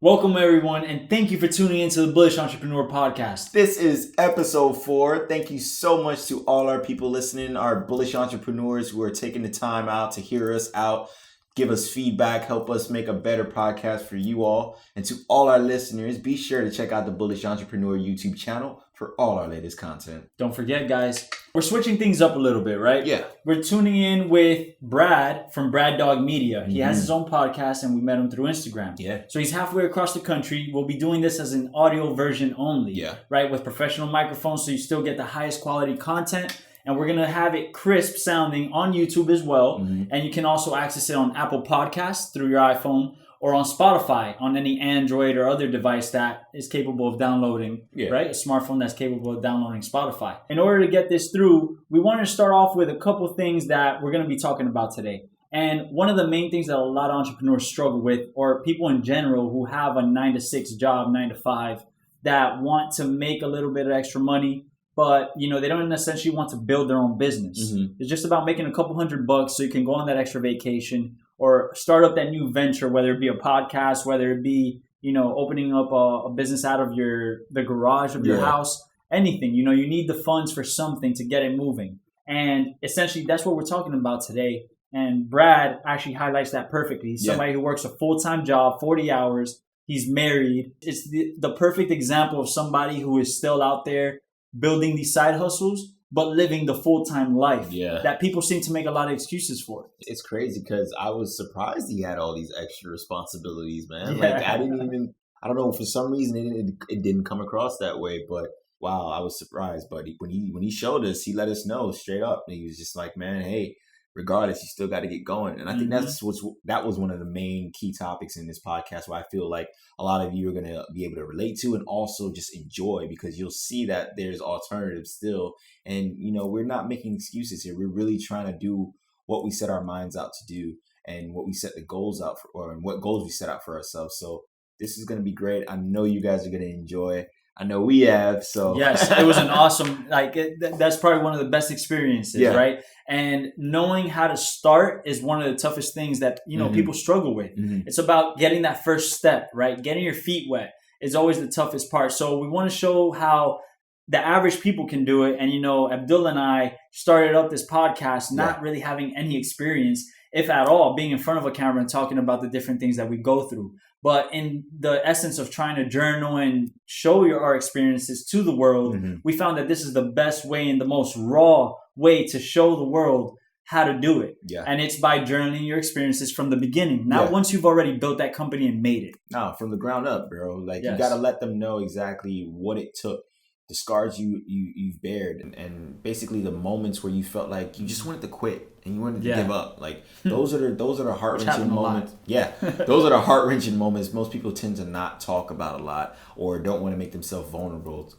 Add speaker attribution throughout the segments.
Speaker 1: Welcome, everyone, and thank you for tuning into the Bullish Entrepreneur Podcast.
Speaker 2: This is episode 4. Thank you so much to all our people listening, our bullish entrepreneurs who are taking the time out to hear us out, give us feedback, help us make a better podcast for you all. And to all our listeners, be sure to check out the Bullish Entrepreneur YouTube channel for all our latest content.
Speaker 1: Don't forget, guys, we're switching things up a little bit, right?
Speaker 2: Yeah.
Speaker 1: We're tuning in with Brad from Brad Dog Media. He has his own podcast, and we met him through Instagram.
Speaker 2: Yeah.
Speaker 1: So he's halfway across the country. We'll be doing this as an audio version only.
Speaker 2: Yeah.
Speaker 1: Right? With professional microphones, so you still get the highest quality content. And we're going to have it crisp sounding on YouTube as well. And you can also access it on Apple Podcasts through your iPhone or on Spotify on any Android or other device that is capable of downloading, right? A smartphone that's capable of downloading Spotify. In order to get this through, we wanted to start off with a couple things that we're going to be talking about today. And one of the main things that a lot of entrepreneurs struggle with, or people in general who have a 9-to-6 job, 9-to-5, that want to make a little bit of extra money, but they don't essentially want to build their own business. It's just about making a couple $100 so you can go on that extra vacation or start up that new venture, whether it be a podcast, whether it be opening up a business out of the garage of your house, anything. You need the funds for something to get it moving. And essentially that's what we're talking about today. And Brad actually highlights that perfectly. He's somebody who works a full-time job, 40 hours. He's married. It's the perfect example of somebody who is still out there building these side hustles, but living the full-time life that people seem to make a lot of excuses for.
Speaker 2: It's crazy because I was surprised he had all these extra responsibilities, man. Like I don't know, for some reason it didn't come across that way, but wow, I was surprised. But when he showed us, he let us know straight up. And he was just like, man, hey, regardless, you still got to get going. And I think that was one of the main key topics in this podcast, where I feel like a lot of you are going to be able to relate to and also just enjoy, because you'll see that there's alternatives still. And, we're not making excuses here. We're really trying to do what we set our minds out to do and what we set the goals out for, and what goals we set out for ourselves. So this is going to be great. I know you guys are going to enjoy. I know we have. So
Speaker 1: yes, it was an awesome, that's probably one of the best experiences, right? And knowing how to start is one of the toughest things that, people struggle with. It's about getting that first step, right? Getting your feet wet is always the toughest part. So we want to show how the average people can do it. And, Abdullah and I started up this podcast, not really having any experience, if at all, being in front of a camera and talking about the different things that we go through. But in the essence of trying to journal and show our experiences to the world, we found that this is the best way and the most raw way to show the world how to do it. And it's by journaling your experiences from the beginning, not once you've already built that company and made it.
Speaker 2: No, from the ground up, bro. You got to let them know exactly what it took, the scars you've bared, and basically the moments where you felt like you just wanted to quit and you wanted to give up. Those are the heart-wrenching moments. Those are the heart-wrenching moments most people tend to not talk about a lot, or don't want to make themselves vulnerable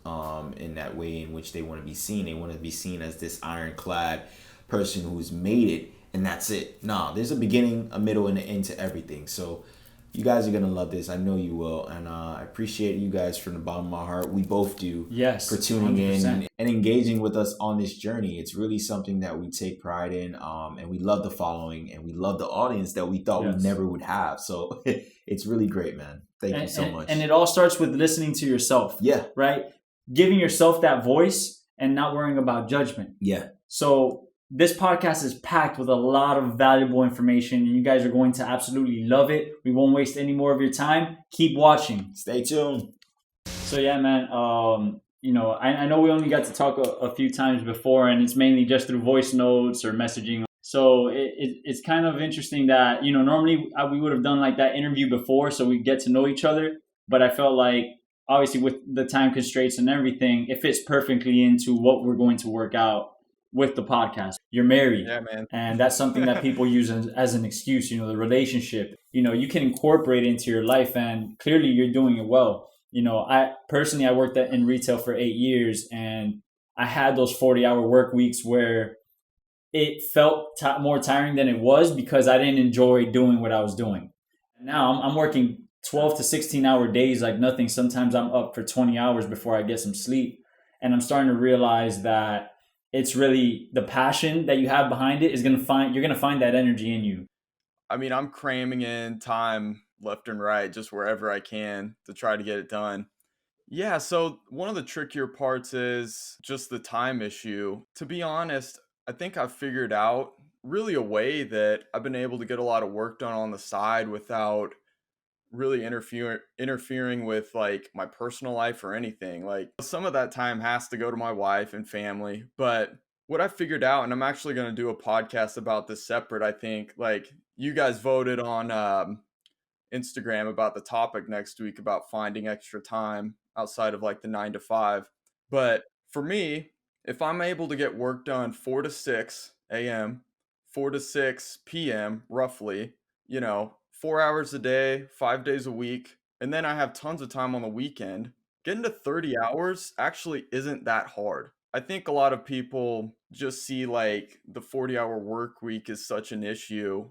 Speaker 2: in that way in which they want to be seen. They want to be seen as this ironclad person who's made it and that's it. Nah, there's a beginning, a middle, and an end to everything. So you guys are going to love this. I know you will. And I appreciate you guys from the bottom of my heart. We both do.
Speaker 1: Yes.
Speaker 2: For tuning
Speaker 1: 100%.
Speaker 2: in and engaging with us on this journey. It's really something that we take pride in. And we love the following, and we love the audience that we thought we never would have. So it's really great, man. Thank you so much.
Speaker 1: And it all starts with listening to yourself.
Speaker 2: Yeah.
Speaker 1: Right? Giving yourself that voice and not worrying about judgment.
Speaker 2: Yeah.
Speaker 1: So this podcast is packed with a lot of valuable information, and you guys are going to absolutely love it. We won't waste any more of your time. Keep watching.
Speaker 2: Stay tuned.
Speaker 1: So yeah, man, I know we only got to talk a few times before, and it's mainly just through voice notes or messaging. So it's kind of interesting that, normally we would have done like that interview before, so we get to know each other. But I felt like, obviously with the time constraints and everything, it fits perfectly into what we're going to work out with the podcast. You're married.
Speaker 3: Yeah, man.
Speaker 1: And that's something that people use as an excuse, the relationship, you can incorporate it into your life, and clearly you're doing it well. I worked in retail for 8 years, and I had those 40-hour work weeks where it felt more tiring than it was because I didn't enjoy doing what I was doing. Now I'm working 12 to 16-hour days like nothing. Sometimes I'm up for 20 hours before I get some sleep. And I'm starting to realize that it's really the passion that you have behind it you're going to find that energy in you.
Speaker 3: I mean, I'm cramming in time left and right, just wherever I can to try to get it done. Yeah, so one of the trickier parts is just the time issue. To be honest, I think I've figured out really a way that I've been able to get a lot of work done on the side without really interfering with like my personal life or anything. Like some of that time has to go to my wife and family, but what I figured out, and I'm actually going to do a podcast about this separate, I think, like you guys voted on Instagram about the topic next week about finding extra time outside of like the 9 to 5. But for me, if I'm able to get work done 4 to 6 a.m., 4 to 6 p.m., roughly, 4 hours a day, 5 days a week, and then I have tons of time on the weekend, getting to 30 hours actually isn't that hard. I think a lot of people just see like the 40-hour work week is such an issue.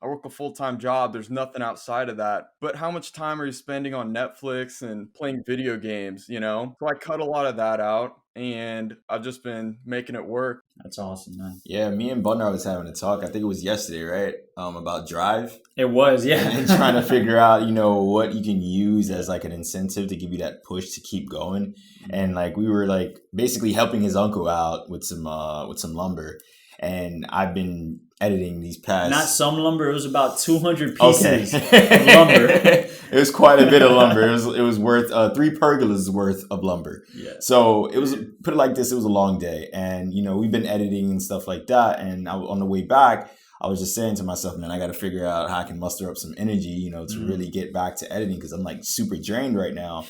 Speaker 3: I work a full-time job. There's nothing outside of that. But how much time are you spending on Netflix and playing video games, So I cut a lot of that out and I've just been making it work.
Speaker 1: That's awesome, man.
Speaker 2: Yeah, me and Bundar was having a talk. I think it was yesterday, right? About Drive.
Speaker 1: It was, yeah.
Speaker 2: And trying to figure out, what you can use as like an incentive to give you that push to keep going. And like we were like basically helping his uncle out with some lumber. And I've been editing these past.
Speaker 1: Not some lumber. It was about 200 pieces of lumber.
Speaker 2: It was quite a bit of lumber. It was worth 3 pergolas worth of lumber.
Speaker 1: Yeah.
Speaker 2: So it was, put it like this, it was a long day, and we've been editing and stuff like that. And on the way back, I was just saying to myself, man, I got to figure out how I can muster up some energy, to really get back to editing because I'm like super drained right now.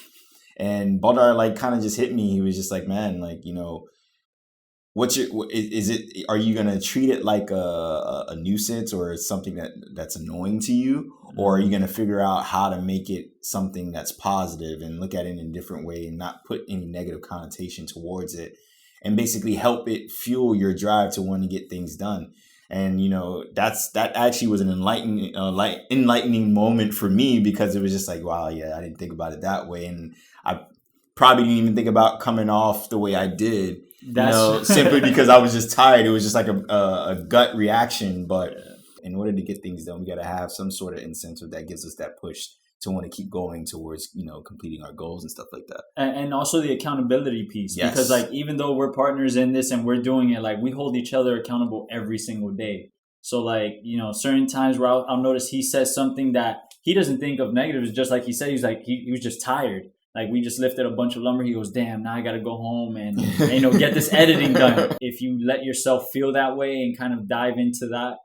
Speaker 2: And Baldar like kind of just hit me. He was just like, man, like are you going to treat it like a nuisance or something that's annoying to you? Or are you going to figure out how to make it something that's positive and look at it in a different way and not put any negative connotation towards it and basically help it fuel your drive to want to get things done? And, that actually was an enlightening moment for me because it was just like, wow, yeah, I didn't think about it that way. And I probably didn't even think about coming off the way I did. Simply because I was just tired. It was just like a gut reaction. But in order to get things done, we got to have some sort of incentive that gives us that push to want to keep going towards, completing our goals and stuff like that.
Speaker 1: And also the accountability piece.
Speaker 2: Yes.
Speaker 1: Because like, even though we're partners in this and we're doing it, like we hold each other accountable every single day. So like, certain times where I'll notice he says something that he doesn't think of negative. It's just like he said, he's like, he was just tired. Like we just lifted a bunch of lumber. He goes, damn, now I got to go home and get this editing done. If you let yourself feel that way and kind of dive into that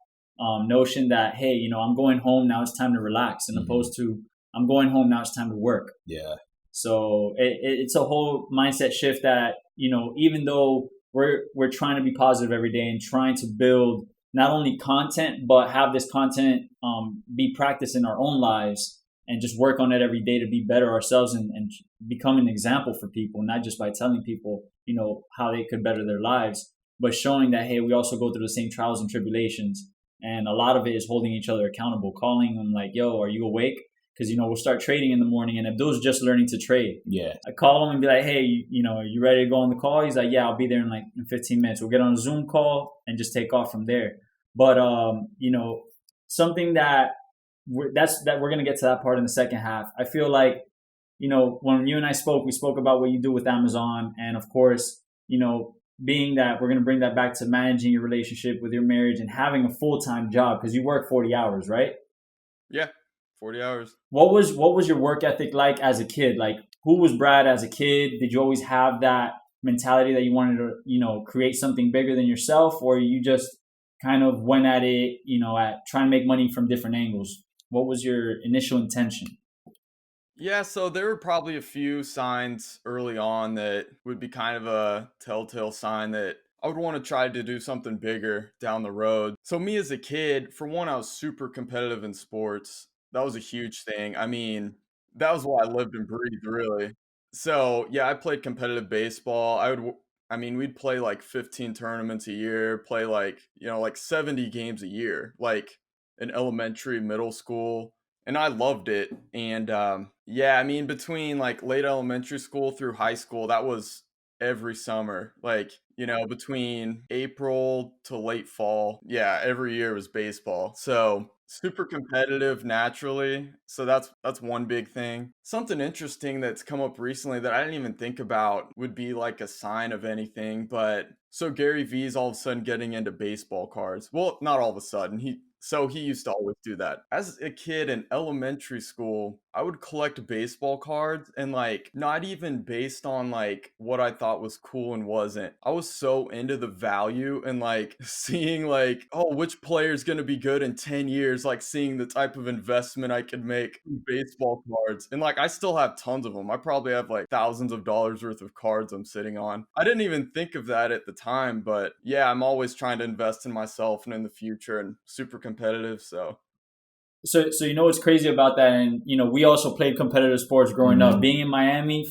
Speaker 1: notion that, hey, I'm going home, now it's time to relax, and opposed to I'm going home, now it's time to work.
Speaker 2: Yeah.
Speaker 1: So it's a whole mindset shift that, even though we're trying to be positive every day and trying to build not only content, but have this content be practiced in our own lives, and just work on it every day to be better ourselves and become an example for people, not just by telling people, how they could better their lives, but showing that, hey, we also go through the same trials and tribulations. And a lot of it is holding each other accountable, calling them like, yo, are you awake? Because, we'll start trading in the morning, and Abdul's just learning to trade.
Speaker 2: Yeah.
Speaker 1: I call him and be like, hey, are you ready to go on the call? He's like, yeah, I'll be there in 15 minutes. We'll get on a Zoom call and just take off from there. But, something that we're going to get to that part in the second half. I feel like, when you and I spoke, we spoke about what you do with Amazon. And of course, being that we're going to bring that back to managing your relationship with your marriage and having a full-time job, because you work 40 hours, right?
Speaker 3: Yeah, 40 hours.
Speaker 1: What was your work ethic like as a kid? Like, who was Brad as a kid? Did you always have that mentality that you wanted to, create something bigger than yourself, or you just kind of went at it, at trying to make money from different angles? What was your initial intention?
Speaker 3: Yeah, so there were probably a few signs early on that would be kind of a telltale sign that I would want to try to do something bigger down the road. So me as a kid, for one, I was super competitive in sports. That was a huge thing. I mean, that was what I lived and breathed, really. So yeah, I played competitive baseball. We'd play like 15 tournaments a year, play like 70 games a year, like in elementary, middle school. And I loved it. And between like late elementary school through high school, that was every summer. Like, between April to late fall. Yeah, every year was baseball. So super competitive naturally. So that's one big thing. Something interesting that's come up recently that I didn't even think about would be like a sign of anything, but so Gary Vee's all of a sudden getting into baseball cards. Well, not all of a sudden. He used to always do that. As a kid in elementary school, I would collect baseball cards and like not even based on like what I thought was cool and wasn't. I was so into the value and like seeing like, oh, which player is going to be good in 10 years, like seeing the type of investment I could make in baseball cards. And like I still have tons of them. I probably have like thousands of dollars worth of cards I'm sitting on. I didn't even think of that at the time, but yeah, I'm always trying to invest in myself and in the future and super competitive.
Speaker 1: So you know what's crazy about that, and we also played competitive sports growing up. Being in Miami,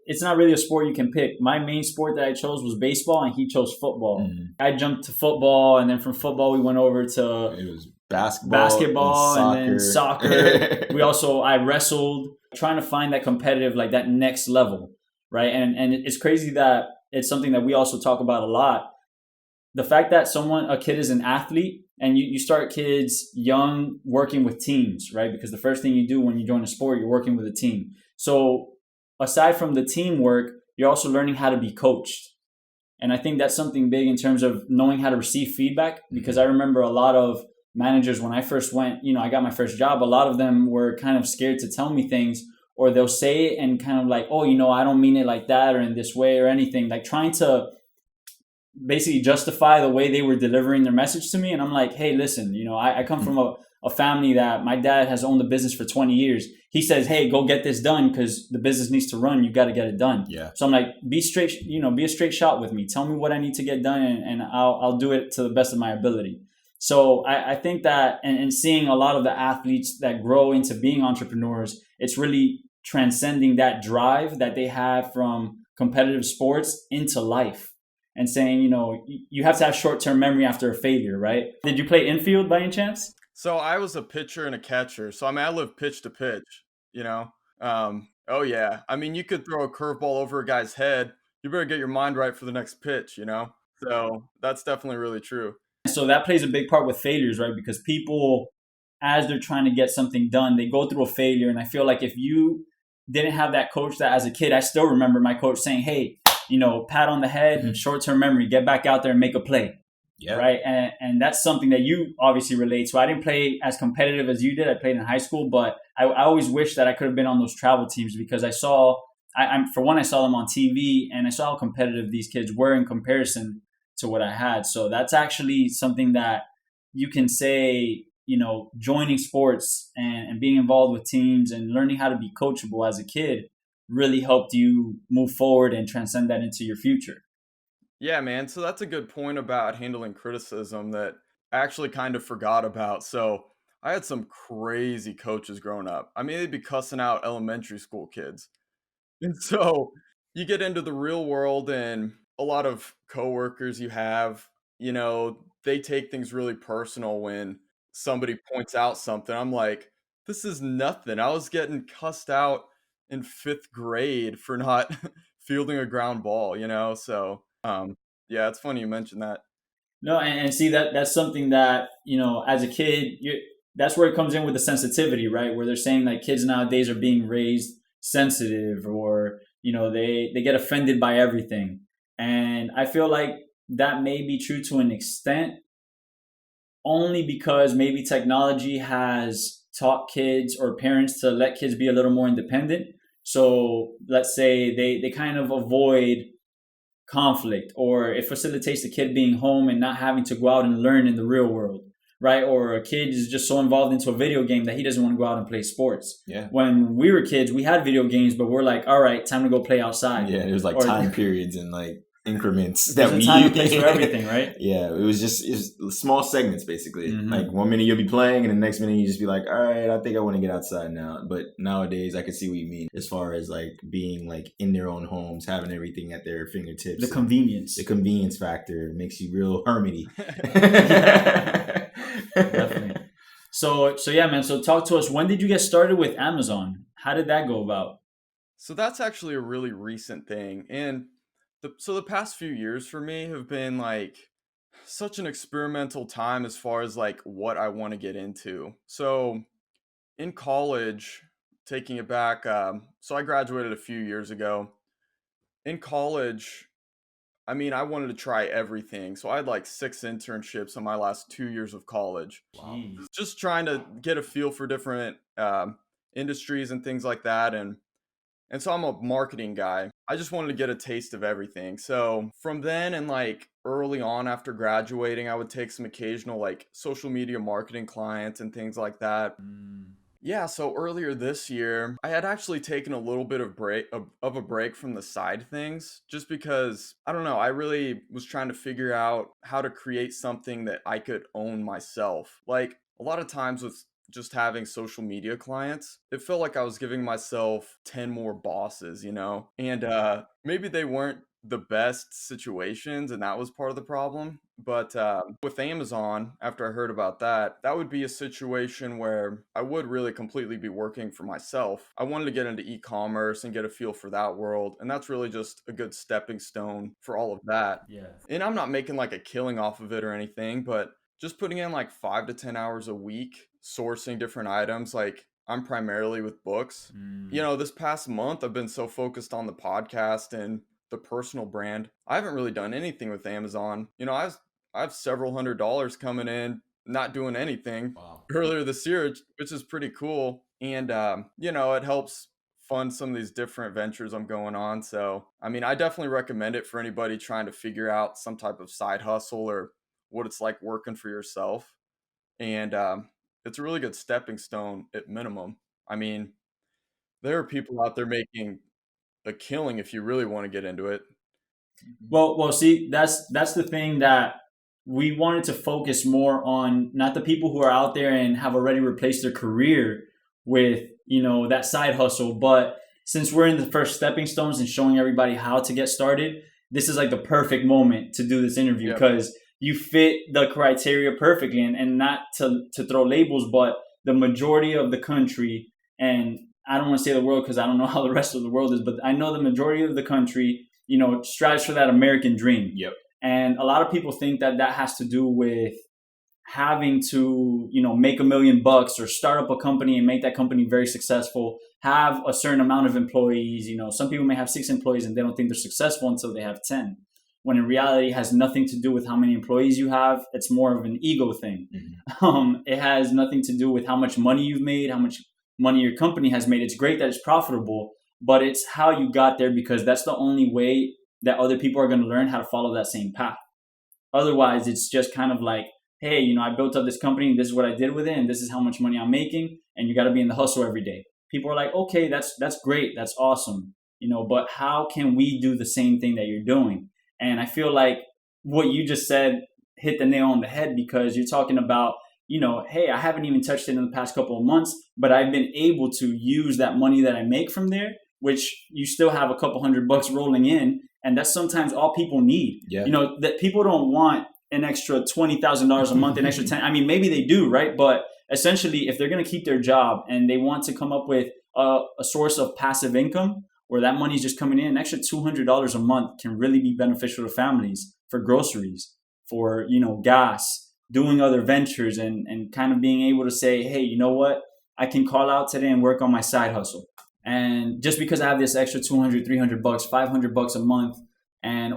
Speaker 1: it's not really a sport you can pick. My main sport that I chose was baseball, and he chose football. I jumped to football, and then from football we went over to
Speaker 2: it was basketball
Speaker 1: and then soccer. I wrestled, trying to find that competitive, like that next level, right? And it's crazy that it's something that we also talk about a lot. The fact that a kid is an athlete, and you start kids young working with teams, right? Because the first thing you do when you join a sport, you're working with a team. So aside from the teamwork, you're also learning how to be coached. And I think that's something big in terms of knowing how to receive feedback, because I remember a lot of managers when I first went, I got my first job, a lot of them were kind of scared to tell me things, or they'll say it and kind of like, oh, I don't mean it like that or in this way or anything, like trying to basically justify the way they were delivering their message to me. And I'm like, hey, listen, I come from a family that my dad has owned the business for 20 years. He says, hey, go get this done because the business needs to run. You got to get it done.
Speaker 2: Yeah.
Speaker 1: So I'm like, be a straight shot with me. Tell me what I need to get done and I'll do it to the best of my ability. So I think that, and seeing a lot of the athletes that grow into being entrepreneurs, it's really transcending that drive that they have from competitive sports into life. And saying, you have to have short-term memory after a failure, right? Did you play infield by any chance?
Speaker 3: So I was a pitcher and a catcher. So I live pitch to pitch, Oh yeah. I mean, you could throw a curveball over a guy's head. You better get your mind right for the next pitch, So that's definitely really true.
Speaker 1: So that plays a big part with failures, right? Because people, as they're trying to get something done, they go through a failure. And I feel like if you didn't have that coach, that as a kid, I still remember my coach saying, hey, pat on the head, short-term memory, get back out there and make a play.
Speaker 2: Yeah.
Speaker 1: Right. And that's something that you obviously relate to. I didn't play as competitive as you did. I played in high school, but I always wish that I could have been on those travel teams, because I saw them on TV and I saw how competitive these kids were in comparison to what I had. So that's actually something that you can say, joining sports and being involved with teams and learning how to be coachable as a kid really helped you move forward and transcend that into your future.
Speaker 3: Yeah, man. So that's a good point about handling criticism that I actually kind of forgot about. So I had some crazy coaches growing up. I mean, they'd be cussing out elementary school kids. And so you get into the real world, and a lot of coworkers you have, they take things really personal when somebody points out something. I'm like, this is nothing. I was getting cussed out in 5th grade for not fielding a ground ball, So, yeah, it's funny you mentioned that.
Speaker 1: No, and see that's something that, as a kid, that's where it comes in with the sensitivity, right? Where they're saying like kids nowadays are being raised sensitive, or, they get offended by everything. And I feel like that may be true to an extent, only because maybe technology has taught kids or parents to let kids be a little more independent. So let's say they kind of avoid conflict, or it facilitates the kid being home and not having to go out and learn in the real world, right? Or a kid is just so involved into a video game that he doesn't want to go out and play sports.
Speaker 2: Yeah.
Speaker 1: When we were kids, we had video games, but we're like, all right, time to go play outside.
Speaker 2: Yeah, there's like time periods and like increments that we
Speaker 1: time and place for everything, right?
Speaker 2: Yeah, it was small segments basically. Like 1 minute you'll be playing and the next minute you just be like, all right, I think I want to get outside now. But nowadays I can see what you mean as far as like being like in their own homes, having everything at their fingertips.
Speaker 1: The convenience
Speaker 2: factor makes you real hermity.
Speaker 1: Definitely. So yeah, man. So talk to us. When did you get started with Amazon? How did that go about?
Speaker 3: So that's actually a really recent thing. And So the past few years for me have been like such an experimental time as far as like what I want to get into. So in college, taking it back, so I graduated a few years ago. In college, I mean, I wanted to try everything. So I had like 6 internships in my last 2 years of college,
Speaker 2: Wow.
Speaker 1: Jeez.
Speaker 3: just trying to get a feel for different industries and things like that. And so I'm a marketing guy. I just wanted to get a taste of everything. So from then and like early on after graduating, I would take some occasional like social media marketing clients and things like that.
Speaker 1: Mm.
Speaker 3: Yeah, so earlier this year, I had actually taken a little bit of a break from the side things just because I don't know, I really was trying to figure out how to create something that I could own myself. Like a lot of times with just having social media clients, it felt like I was giving myself 10 more bosses, you know? And maybe they weren't the best situations, and that was part of the problem. But with Amazon, after I heard about that, that would be a situation where I would really completely be working for myself. I wanted to get into e-commerce and get a feel for that world, and that's really just a good stepping stone for all of that.
Speaker 1: Yeah.
Speaker 3: And I'm not making like a killing off of it or anything, but just putting in like 5 to 10 hours a week sourcing different items. Like I'm primarily with books. You
Speaker 1: Mm.
Speaker 3: know, this past month I've been so focused on the podcast and the personal brand. I haven't really done anything with Amazon. You know, I have several $100s coming in, not doing anything
Speaker 2: Wow.
Speaker 3: earlier this year, which is pretty cool. And you know, it helps fund some of these different ventures I'm going on. So, I mean, I definitely recommend it for anybody trying to figure out some type of side hustle or what it's like working for yourself. And it's a really good stepping stone at minimum. I mean, there are people out there making a killing if you really want to get into it.
Speaker 1: Well, see, that's the thing that we wanted to focus more on, not the people who are out there and have already replaced their career with, that side hustle, but since we're in the first stepping stones and showing everybody how to get started, this is like the perfect moment to do this interview
Speaker 3: Yep.
Speaker 1: because you fit the criteria perfectly, and not to throw labels, but the majority of the country, and I don't want to say the world because I don't know how the rest of the world is, but I know the majority of the country strives for that American dream.
Speaker 2: Yep.
Speaker 1: And a lot of people think that that has to do with having to, make $1 million or start up a company and make that company very successful, have a certain amount of employees. Some people may have 6 employees and they don't think they're successful until they have 10. When in reality, it has nothing to do with how many employees you have. It's more of an ego thing.
Speaker 2: Mm-hmm.
Speaker 1: It has nothing to do with how much money you've made, how much money your company has made. It's great that it's profitable, but it's how you got there, because that's the only way that other people are going to learn how to follow that same path. Otherwise, it's just kind of like, hey, I built up this company, and this is what I did with it, and this is how much money I'm making, and you got to be in the hustle every day. People are like, okay, that's great, that's awesome, but how can we do the same thing that you're doing? And I feel like what you just said hit the nail on the head, because you're talking about, hey, I haven't even touched it in the past couple of months, but I've been able to use that money that I make from there, which you still have a couple $100 rolling in. And that's sometimes all people need.
Speaker 2: Yeah.
Speaker 1: That people don't want an extra $20,000 a month, an extra 10. I mean, maybe they do, right? But essentially, if they're going to keep their job and they want to come up with a source of passive income where that money is just coming in, an extra $200 a month can really be beneficial to families for groceries, for, gas, doing other ventures, and kind of being able to say, hey, you know what? I can call out today and work on my side hustle. And just because I have this extra $200, $300, $500 a month,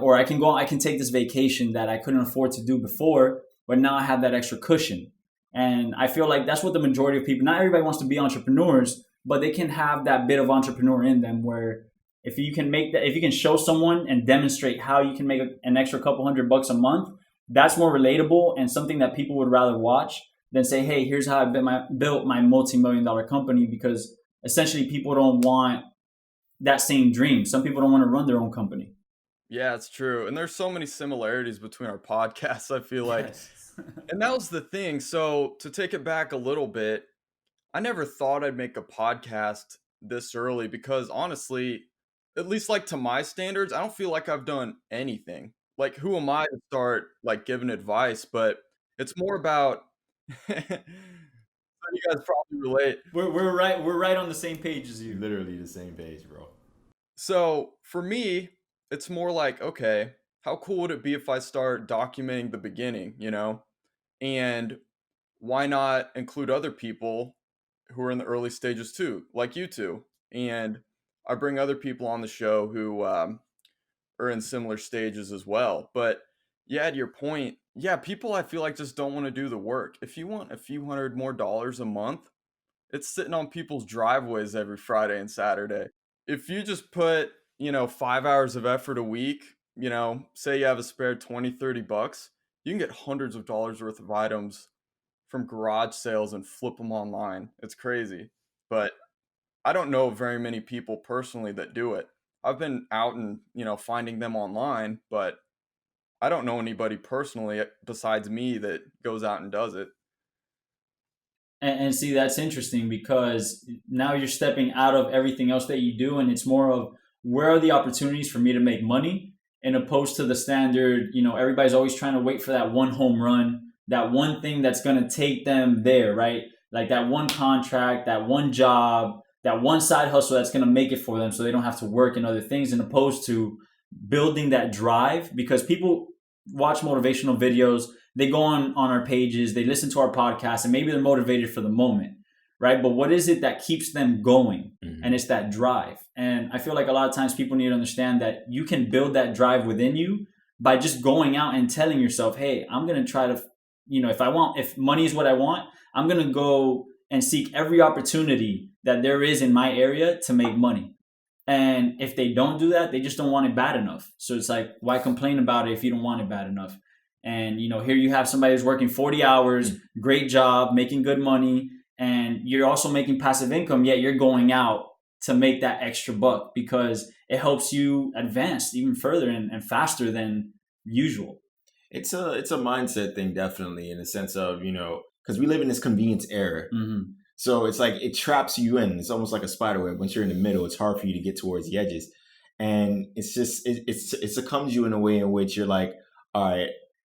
Speaker 1: or I can take this vacation that I couldn't afford to do before, but now I have that extra cushion. And I feel like that's what the majority of people, not everybody wants to be entrepreneurs, but they can have that bit of entrepreneur in them, where if you can make that, if you can show someone and demonstrate how you can make an extra couple $100 a month, that's more relatable and something that people would rather watch than say, hey, here's how I built my multi-million-dollar company, because essentially people don't want that same dream. Some people don't want to run their own company.
Speaker 3: Yeah, it's true. And there's so many similarities between our podcasts, I feel like.
Speaker 1: Yes.
Speaker 3: And that was the thing. So to take it back a little bit, I never thought I'd make a podcast this early because honestly, at least like to my standards, I don't feel like I've done anything. Like who am I to start like giving advice? But it's more about you guys probably relate.
Speaker 1: We're right on the same page as you.
Speaker 2: Literally the same page, bro.
Speaker 3: So for me, it's more like, okay, how cool would it be if I start documenting the beginning, And why not include other people who are in the early stages too, like you two? And I bring other people on the show who are in similar stages as well. But yeah, to your point, yeah, people I feel like just don't want to do the work. If you want a few hundred more dollars a month, it's sitting on people's driveways every Friday and Saturday. If you just put, 5 hours of effort a week, say you have a spare 20, $30, you can get hundreds of dollars worth of items from garage sales and flip them online. It's crazy. But I don't know very many people personally that do it. I've been out and, finding them online, but I don't know anybody personally besides me that goes out and does it.
Speaker 1: And see, that's interesting because now you're stepping out of everything else that you do, and it's more of where are the opportunities for me to make money, and opposed to the standard. Everybody's always trying to wait for that one home run, that one thing that's going to take them there, right? Like that one contract, that one job, that one side hustle that's going to make it for them, so they don't have to work in other things, and opposed to building that drive. Because people watch motivational videos, they go on our pages, they listen to our podcast, and maybe they're motivated for the moment, right? But what is it that keeps them going?
Speaker 2: Mm-hmm.
Speaker 1: And it's that drive. And I feel like a lot of times people need to understand that you can build that drive within you by just going out and telling yourself, hey, I'm going to try to, if money is what I want, I'm going to go and seek every opportunity that there is in my area to make money. And if they don't do that, they just don't want it bad enough. So it's like, why complain about it if you don't want it bad enough? And, here you have somebody who's working 40 hours, great job, making good money, and you're also making passive income, yet you're going out to make that extra buck because it helps you advance even further and faster than usual.
Speaker 2: It's a mindset thing, definitely, in the sense of, because we live in this convenience era.
Speaker 1: Mm-hmm.
Speaker 2: So it's like it traps you in. It's almost like a spider web. Once you're in the middle, it's hard for you to get towards the edges. And it's just, it succumbs you in a way in which you're like, all right,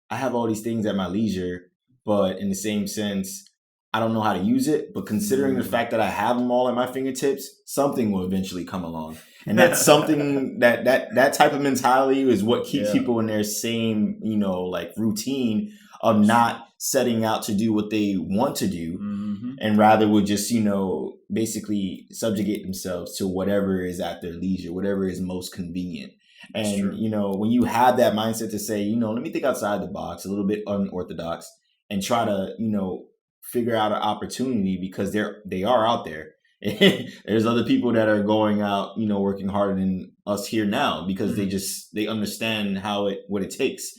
Speaker 2: I have all these things at my leisure, but in the same sense, I don't know how to use it. But considering the fact that I have them all at my fingertips, something will eventually come along. And that's something that type of mentality is what keeps people in their same, routine of not setting out to do what they want to do, and rather would just, basically subjugate themselves to whatever is at their leisure, whatever is most convenient. And, when you have that mindset to say, let me think outside the box, a little bit unorthodox, and try to, figure out an opportunity, because they are out there. There's other people that are going out, working harder than us here now, because they understand what it takes.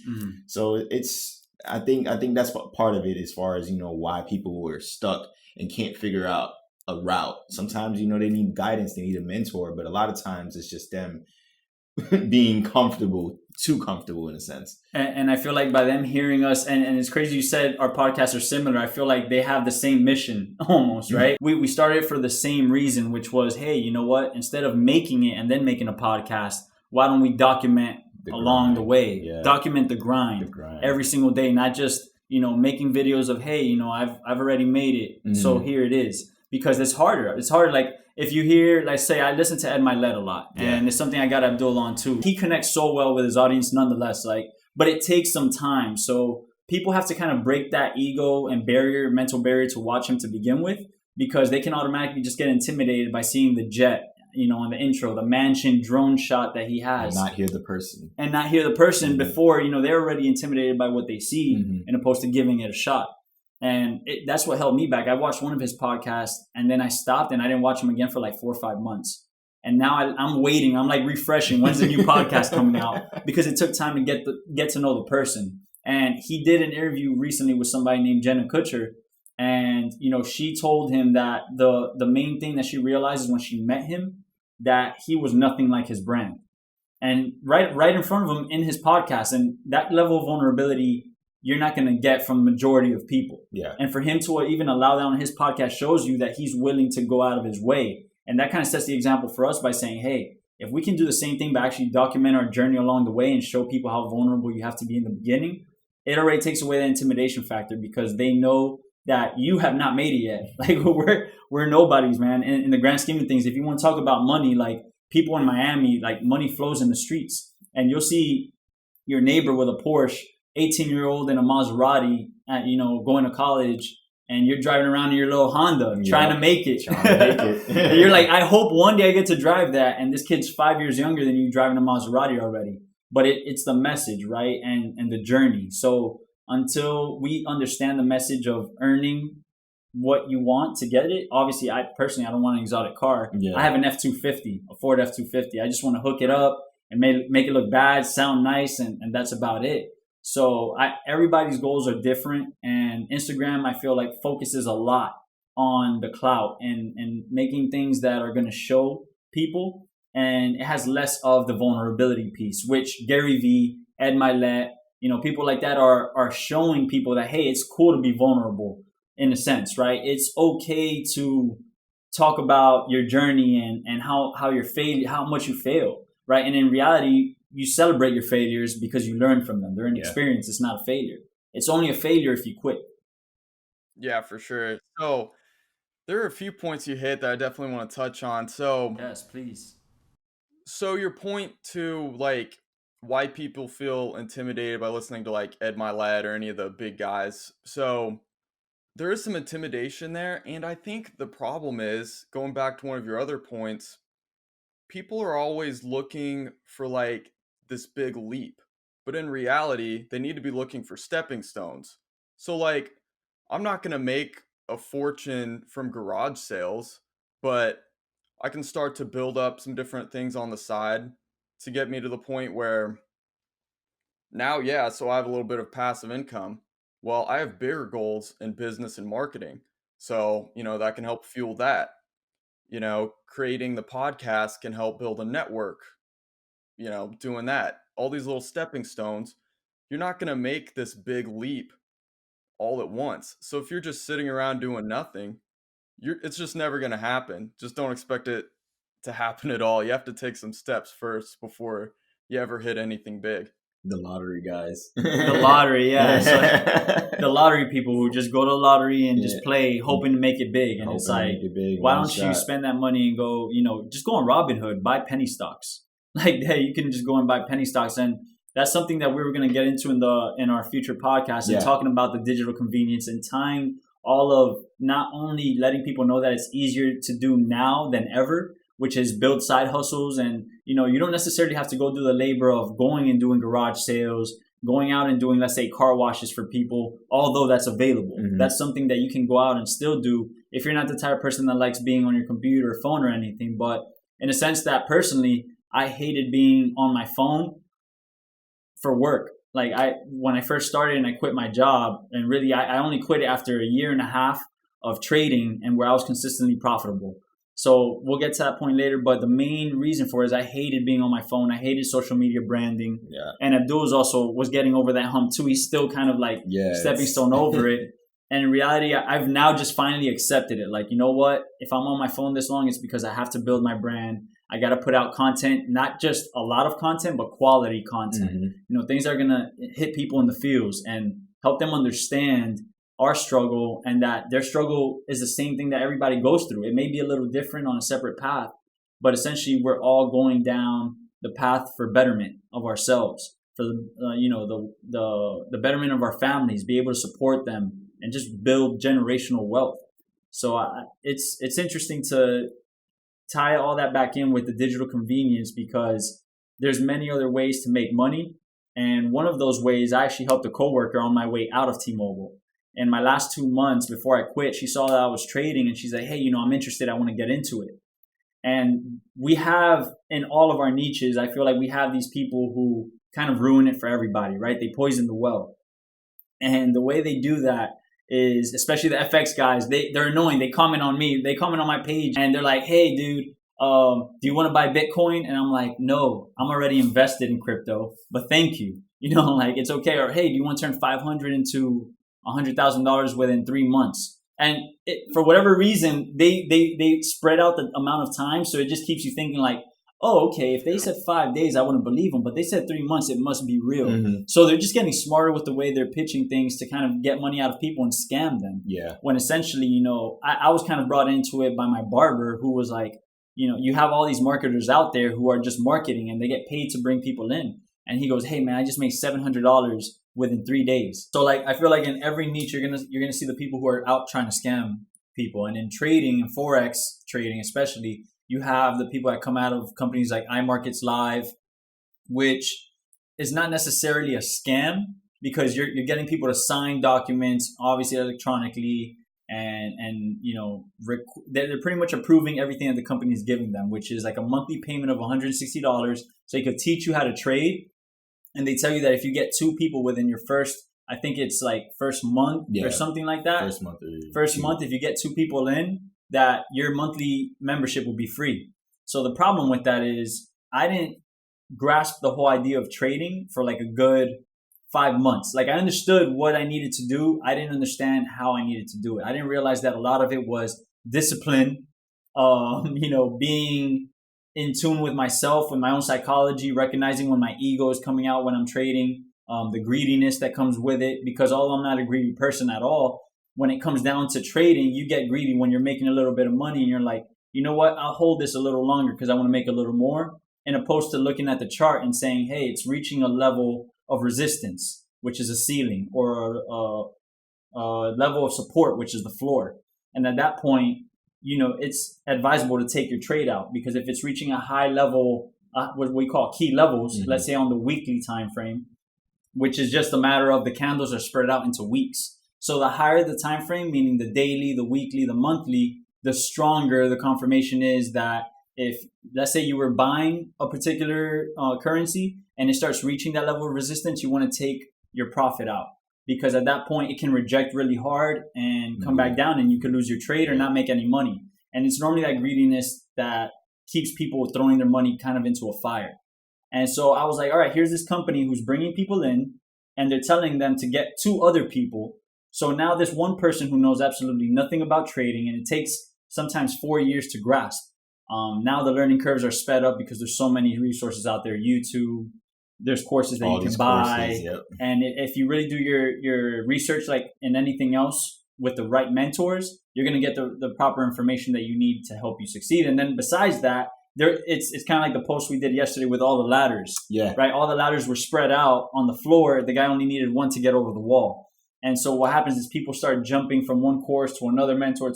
Speaker 2: So I think that's part of it, as far as, why people were stuck and can't figure out a route. Sometimes, they need guidance, they need a mentor, but a lot of times it's just them being too comfortable in a sense.
Speaker 1: And I feel like by them hearing us, and it's crazy you said our podcasts are similar. I feel like they have the same mission almost, right? We started for the same reason, which was, hey, you know what? Instead of making it and then making a podcast, why don't we document along the way? Yeah. Document the grind every single day, not just, making videos of, hey, I've already made it, so here it is. Because it's harder. It's harder. Like if you hear, like say, I listen to Ed Milet a lot, and it's something I got Abdul on too. He connects so well with his audience nonetheless, but it takes some time. So people have to kind of break that ego and mental barrier to watch him to begin with, because they can automatically just get intimidated by seeing the jet, on the intro, the mansion drone shot that he has.
Speaker 2: And not hear the person
Speaker 1: before, they're already intimidated by what they see, and opposed to giving it a shot. And that's what held me back. I watched one of his podcasts, and then I stopped, and I didn't watch him again for like 4 or 5 months. And now I'm waiting. I'm like refreshing. When's the new podcast coming out? Because it took time to get to know the person. And he did an interview recently with somebody named Jenna Kutcher. And, she told him that the main thing that she realizes when she met him, that he was nothing like his brand. And right in front of him in his podcast. And that level of vulnerability you're not going to get from the majority of people.
Speaker 2: Yeah.
Speaker 1: And for him to even allow that on his podcast shows you that he's willing to go out of his way. And that kind of sets the example for us by saying, hey, if we can do the same thing, but actually document our journey along the way and show people how vulnerable you have to be in the beginning, it already takes away the intimidation factor, because they know that you have not made it yet. Like we're nobodies, man. In the grand scheme of things, if you want to talk about money, like people in Miami, like money flows in the streets, and you'll see your neighbor with a Porsche, 18-year-old in a Maserati, going to college, and you're driving around in your little Honda trying to make it. And you're like, I hope one day I get to drive that, and this kid's 5 years younger than you driving a Maserati already. But it's the message, right? And the journey. So until we understand the message of earning what you want to get it, obviously, I don't want an exotic car. Yeah. I have an F-250, a Ford F-250. I just want to hook it up and make it look bad, sound nice, and that's about it. So everybody's goals are different, and Instagram, I feel like, focuses a lot on the clout and making things that are going to show people, and it has less of the vulnerability piece, which Gary Vee, Ed Milet, people like that are showing people that, hey, it's cool to be vulnerable in a sense, right? It's okay to talk about your journey and how you're failing, how much you fail, right? And in reality, you celebrate your failures because you learn from them. They're an experience. It's not a failure. It's only a failure if you quit.
Speaker 3: Yeah, for sure. So there are a few points you hit that I definitely want to touch on. So
Speaker 1: yes, please.
Speaker 3: So your point to like why people feel intimidated by listening to like Ed Milet or any of the big guys. So there is some intimidation there. And I think the problem is, going back to one of your other points, people are always looking for like this big leap, but in reality, they need to be looking for stepping stones. So like, I'm not going to make a fortune from garage sales, but I can start to build up some different things on the side to get me to the point where now, so I have a little bit of passive income. Well, I have bigger goals in business and marketing. So, that can help fuel that. Creating the podcast can help build a network, doing that. All these little stepping stones, you're not going to make this big leap all at once. So if you're just sitting around doing nothing, it's just never going to happen. Just don't expect it to happen at all. You have to take some steps first before you ever hit anything big.
Speaker 2: The lottery guys.
Speaker 1: The lottery, yeah. So the lottery people who just go to the lottery and just play, hoping to make it big. And it's like, why don't you spend that money and go, just go on Robinhood, buy penny stocks. Like, hey, you can just go and buy penny stocks. And that's something that we were going to get into in our future podcast and talking about the digital convenience and tying all of not only letting people know that it's easier to do now than ever, which is build side hustles. And, you don't necessarily have to go do the labor of going and doing garage sales, going out and doing, let's say, car washes for people, although that's available. Mm-hmm. That's something that you can go out and still do if you're not the type of person that likes being on your computer or phone or anything. But in a sense that personally, I hated being on my phone for work. Like when I first started and I quit my job, and really I only quit it after a year and a half of trading and where I was consistently profitable. So we'll get to that point later. But the main reason for it is I hated being on my phone. I hated social media branding. Yeah. And Abdul was getting over that hump too. He's still kind of like stepping stone over it. And in reality, I've now just finally accepted it. Like, you know what? If I'm on my phone this long, it's because I have to build my brand. I got to put out content, not just a lot of content, but quality content. Mm-hmm. Things that are going to hit people in the fields and help them understand our struggle, and that their struggle is the same thing that everybody goes through. It may be a little different on a separate path, but essentially we're all going down the path for betterment of ourselves, for the betterment of our families, be able to support them and just build generational wealth. So it's interesting to tie all that back in with the digital convenience, because there's many other ways to make money. And one of those ways, I actually helped a coworker on my way out of T-Mobile. In my last 2 months before I quit, she saw that I was trading and she's like, hey, I'm interested. I want to get into it. And we have, in all of our niches, I feel like we have these people who kind of ruin it for everybody, right? They poison the well. And the way they do that is, especially the FX guys, they're annoying. They comment on me. They comment on my page and they're like, hey, dude, do you want to buy Bitcoin? And I'm like, no, I'm already invested in crypto, but thank you. Like, it's okay. Or, hey, do you want to turn 500 into $100,000 within 3 months? And for whatever reason, they spread out the amount of time. So it just keeps you thinking like, oh, okay, if they said 5 days, I wouldn't believe them. But they said 3 months, it must be real. Mm-hmm. So they're just getting smarter with the way they're pitching things to kind of get money out of people and scam them. Yeah. When essentially, I was kind of brought into it by my barber, who was like, you have all these marketers out there who are just marketing and they get paid to bring people in. And he goes, hey man, I just made $700 within 3 days. So like, I feel like in every niche, you're gonna see the people who are out trying to scam people. And in trading and Forex trading, especially, you have the people that come out of companies like iMarkets Live, which is not necessarily a scam because you're getting people to sign documents, obviously electronically, and they're pretty much approving everything that the company is giving them, which is like a monthly payment of $160. So they could teach you how to trade, and they tell you that if you get 2 people within your first, I think it's like first month or something like that. First month, if you get 2 people in, that your monthly membership will be free. So the problem with that is I didn't grasp the whole idea of trading for like a good 5 months. Like I understood what I needed to do. I didn't understand how I needed to do it. I didn't realize that a lot of it was discipline, being in tune with myself, with my own psychology, recognizing when my ego is coming out when I'm trading, the greediness that comes with it, because although I'm not a greedy person at all, when it comes down to trading, you get greedy when you're making a little bit of money and you're like, you know what, I'll hold this a little longer because I want to make a little more, and opposed to looking at the chart and saying, hey, it's reaching a level of resistance, which is a ceiling, or a level of support, which is the floor. And at that point, it's advisable to take your trade out, because if it's reaching a high level, what we call key levels, let's say on the weekly time frame, which is just a matter of the candles are spread out into weeks. So the higher the time frame, meaning the daily, the weekly, the monthly, the stronger the confirmation is that if, let's say you were buying a particular currency and it starts reaching that level of resistance, you want to take your profit out, because at that point it can reject really hard and come back down, and you could lose your trade or not make any money. And it's normally that greediness that keeps people throwing their money kind of into a fire. And so I was like, all right, here's this company who's bringing people in and they're telling them to get 2 other people. So now there's one person who knows absolutely nothing about trading, and it takes sometimes 4 years to grasp. Now the learning curves are sped up because there's so many resources out there. YouTube, there's courses that you can buy. And if you really do your research, like in anything else, with the right mentors, you're going to get the proper information that you need to help you succeed. And then besides that, it's kind of like the post we did yesterday with all the ladders. Yeah. Right. All the ladders were spread out on the floor. The guy only needed one to get over the wall. And so what happens is people start jumping from one course to another mentor,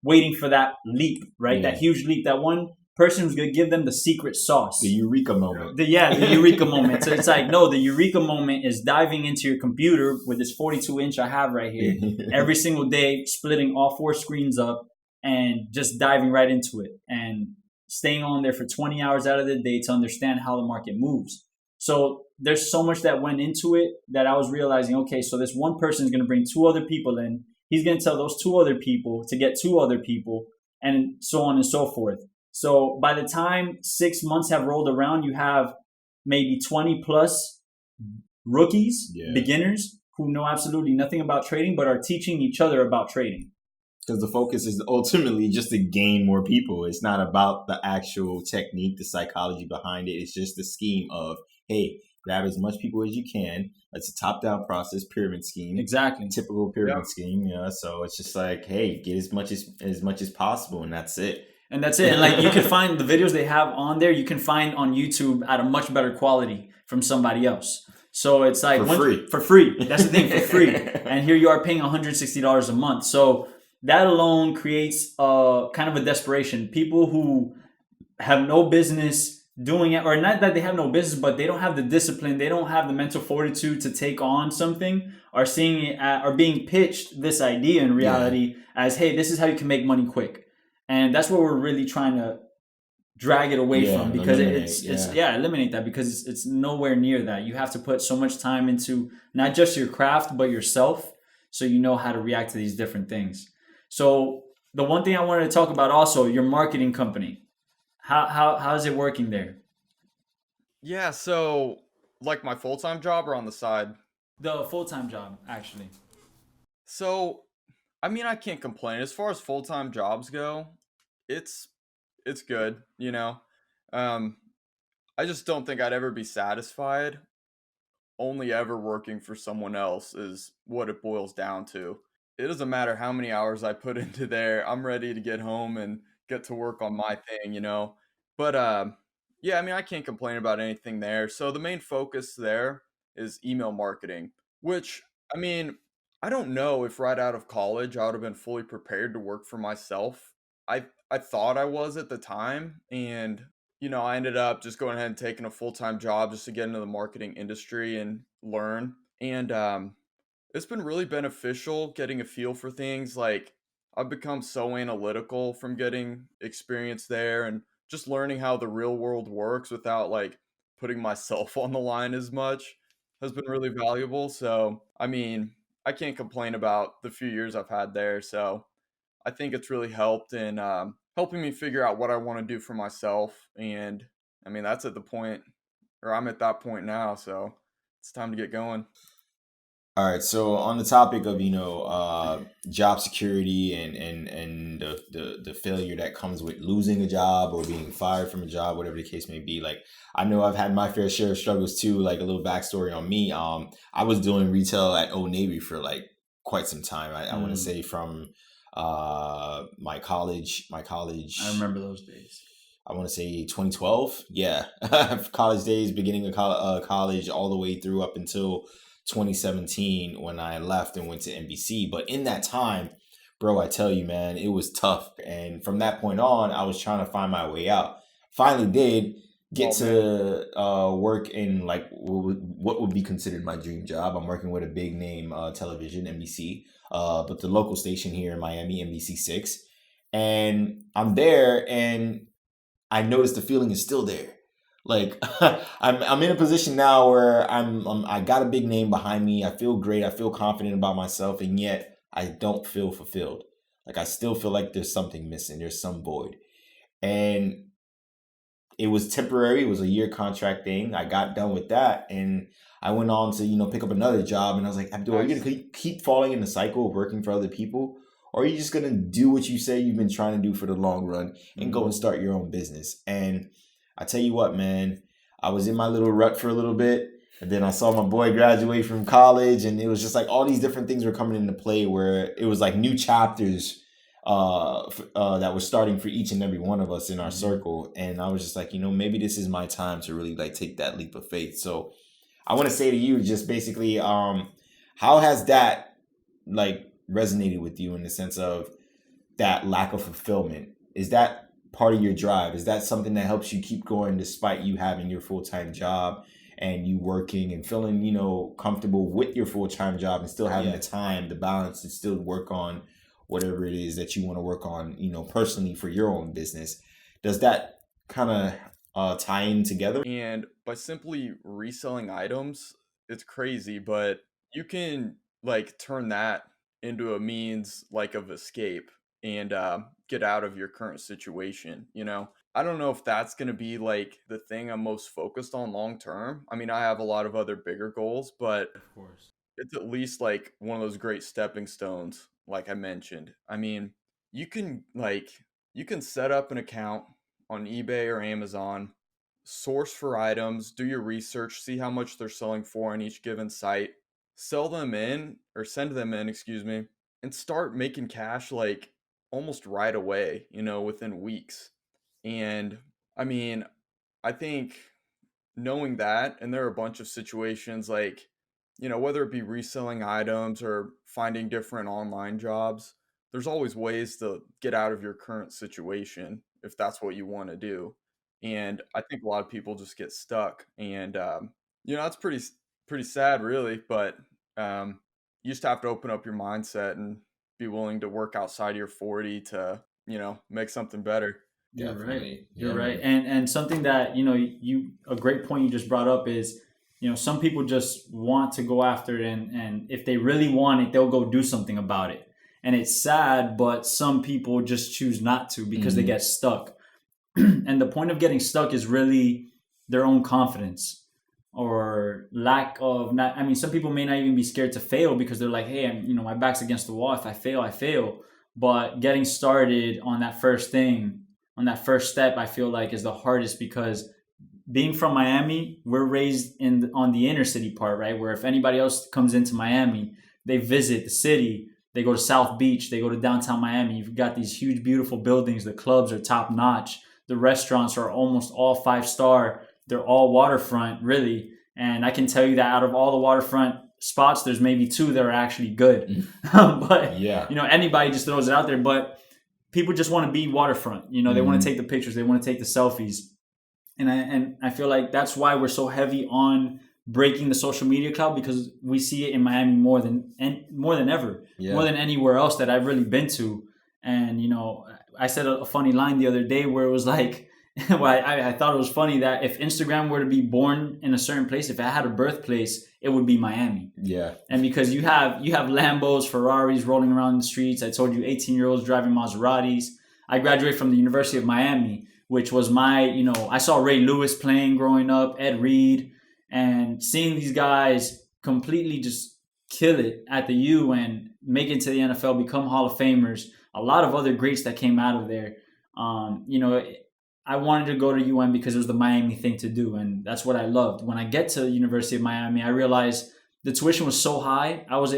Speaker 1: waiting for that leap, right? Yeah. That huge leap, that one person who's going to give them the secret sauce.
Speaker 2: The eureka moment.
Speaker 1: The eureka moment. So it's like, no, the eureka moment is diving into your computer with this 42-inch I have right here every single day, splitting all 4 screens up and just diving right into it and staying on there for 20 hours out of the day to understand how the market moves. So there's so much that went into it that I was realizing, okay, so this one person is going to bring 2 other people in. He's going to tell those 2 other people to get 2 other people, and so on and so forth. So by the time 6 months have rolled around, you have maybe 20 plus rookies, beginners, who know absolutely nothing about trading, but are teaching each other about trading.
Speaker 2: Because the focus is ultimately just to gain more people. It's not about the actual technique, the psychology behind it. It's just the scheme of, hey, grab as much people as you can. It's a top-down process, pyramid scheme.
Speaker 1: Exactly.
Speaker 2: Typical pyramid scheme. So it's just like, hey, get as much as possible, and that's it.
Speaker 1: And that's it. And like, you can find the videos they have on there, you can find on YouTube at a much better quality from somebody else. So it's like for free. That's the thing, for free. And here you are paying $160 a month. So that alone creates kind of a desperation. People who have no business doing it, or not that they have no business, but they don't have the discipline, they don't have the mental fortitude to take on something, are seeing it are being pitched this idea in reality as, hey, this is how you can make money quick. And that's what we're really trying to drag it away from, because eliminate that, because it's nowhere near that. You have to put so much time into not just your craft, but yourself, so you know how to react to these different things. So the one thing I wanted to talk about also, your marketing company. How is it working there?
Speaker 3: Yeah, so like my full-time job or on the side?
Speaker 1: The full-time job, actually.
Speaker 3: So, I mean, I can't complain. As far as full-time jobs go, it's good, I just don't think I'd ever be satisfied. Only ever working for someone else is what it boils down to. It doesn't matter how many hours I put into there. I'm ready to get home and get to work on my thing, But yeah, I mean, I can't complain about anything there. So the main focus there is email marketing, which I mean, I don't know if right out of college I would have been fully prepared to work for myself. I thought I was at the time, and I ended up just going ahead and taking a full-time job just to get into the marketing industry and learn. And it's been really beneficial getting a feel for things. Like, I've become so analytical from getting experience there and just learning how the real world works without like putting myself on the line as much has been really valuable. So, I mean, I can't complain about the few years I've had there. So, I think it's really helped in helping me figure out what I want to do for myself. And I mean, that's at the point, or I'm at that point now. So, it's time to get going.
Speaker 2: All right, so on the topic of job security and the failure that comes with losing a job or being fired from a job, whatever the case may be, like I know I've had my fair share of struggles too. Like a little backstory on me, I was doing retail at Old Navy for like quite some time. I want to say from my college.
Speaker 1: I remember those days.
Speaker 2: I want to say 2012. Yeah, college days, beginning of college, all the way through up until 2017 when I left and went to NBC. But in that time, bro, I tell you, man, it was tough. And from that point on, I was trying to find my way out. Finally did get to work in like what would be considered my dream job. I'm working with a big name television, NBC, but the local station here in Miami, NBC6. And I'm there and I noticed the feeling is still there. Like I'm in a position now where I got a big name behind me. I feel great. I feel confident about myself, and yet I don't feel fulfilled. Like I still feel like there's something missing. There's some void, and it was temporary. It was a year contract thing. I got done with that, and I went on to pick up another job. And I was like, Abdul, are you gonna keep falling in the cycle of working for other people? Or are you just gonna do what you say you've been trying to do for the long run and go and start your own business? And I tell you what, man, I was in my little rut for a little bit, and then I saw my boy graduate from college, and it was just like all these different things were coming into play where it was like new chapters that were starting for each and every one of us in our circle. And I was just like, maybe this is my time to really like take that leap of faith. So I want to say to you just basically, how has that like resonated with you in the sense of that lack of fulfillment? Is that part of your drive? Is that something that helps you keep going despite you having your full-time job and you working and feeling, comfortable with your full-time job and still having the time, the balance to still work on whatever it is that you want to work on, personally for your own business? Does that kind of tie in together?
Speaker 3: And by simply reselling items, it's crazy, but you can like turn that into a means like of escape and get out of your current situation. I don't know if that's going to be like the thing I'm most focused on long term. I mean, I have a lot of other bigger goals, but
Speaker 1: Of course.
Speaker 3: it's at least like one of those great stepping stones, like I mentioned. I mean, you can set up an account on eBay or Amazon, source for items, do your research, see how much they're selling for on each given site, send them in, excuse me, and start making cash like almost right away, within weeks. And I mean, I think knowing that, and there are a bunch of situations like, whether it be reselling items or finding different online jobs, there's always ways to get out of your current situation if that's what you want to do. And I think a lot of people just get stuck, and that's pretty sad, really. But you just have to open up your mindset and be willing to work outside your 40 to make something better.
Speaker 1: You're
Speaker 2: Definitely.
Speaker 1: right. You're right. And something that, a great point you just brought up is, some people just want to go after it, and if they really want it, they'll go do something about it. And it's sad, but some people just choose not to because they get stuck. And the point of getting stuck is really their own confidence or lack of not. I mean, some people may not even be scared to fail because they're like, hey, my back's against the wall. If I fail, I fail. But getting started on that first thing, on that first step, I feel like is the hardest because being from Miami, we're raised on the inner city part, right? Where if anybody else comes into Miami, they visit the city, They go to South Beach. They go to downtown Miami. You've got these huge, beautiful buildings. The clubs are top notch. The restaurants are almost all 5-star. They're all waterfront, really. And I can tell you that out of all the waterfront spots, there's maybe 2 that are actually good. But, anybody just throws it out there. But people just want to be waterfront. They want to take the pictures. They want to take the selfies. And I feel like that's why we're so heavy on breaking the social media cloud, because we see it in Miami more than ever, more than anywhere else that I've really been to. And, I said a funny line the other day where it was like, well, I thought it was funny that if Instagram were to be born in a certain place, if it had a birthplace, it would be Miami.
Speaker 2: Yeah.
Speaker 1: And because you have Lambos, Ferraris rolling around the streets. I told you 18-year-olds driving Maseratis. I graduated from the University of Miami, which was my, I saw Ray Lewis playing growing up, Ed Reed, and seeing these guys completely just kill it at the U and make it to the NFL, become Hall of Famers. A lot of other greats that came out of there. I wanted to go to UM because it was the Miami thing to do, and that's what I loved. When I get to the University of Miami, I realized the tuition was so high. I was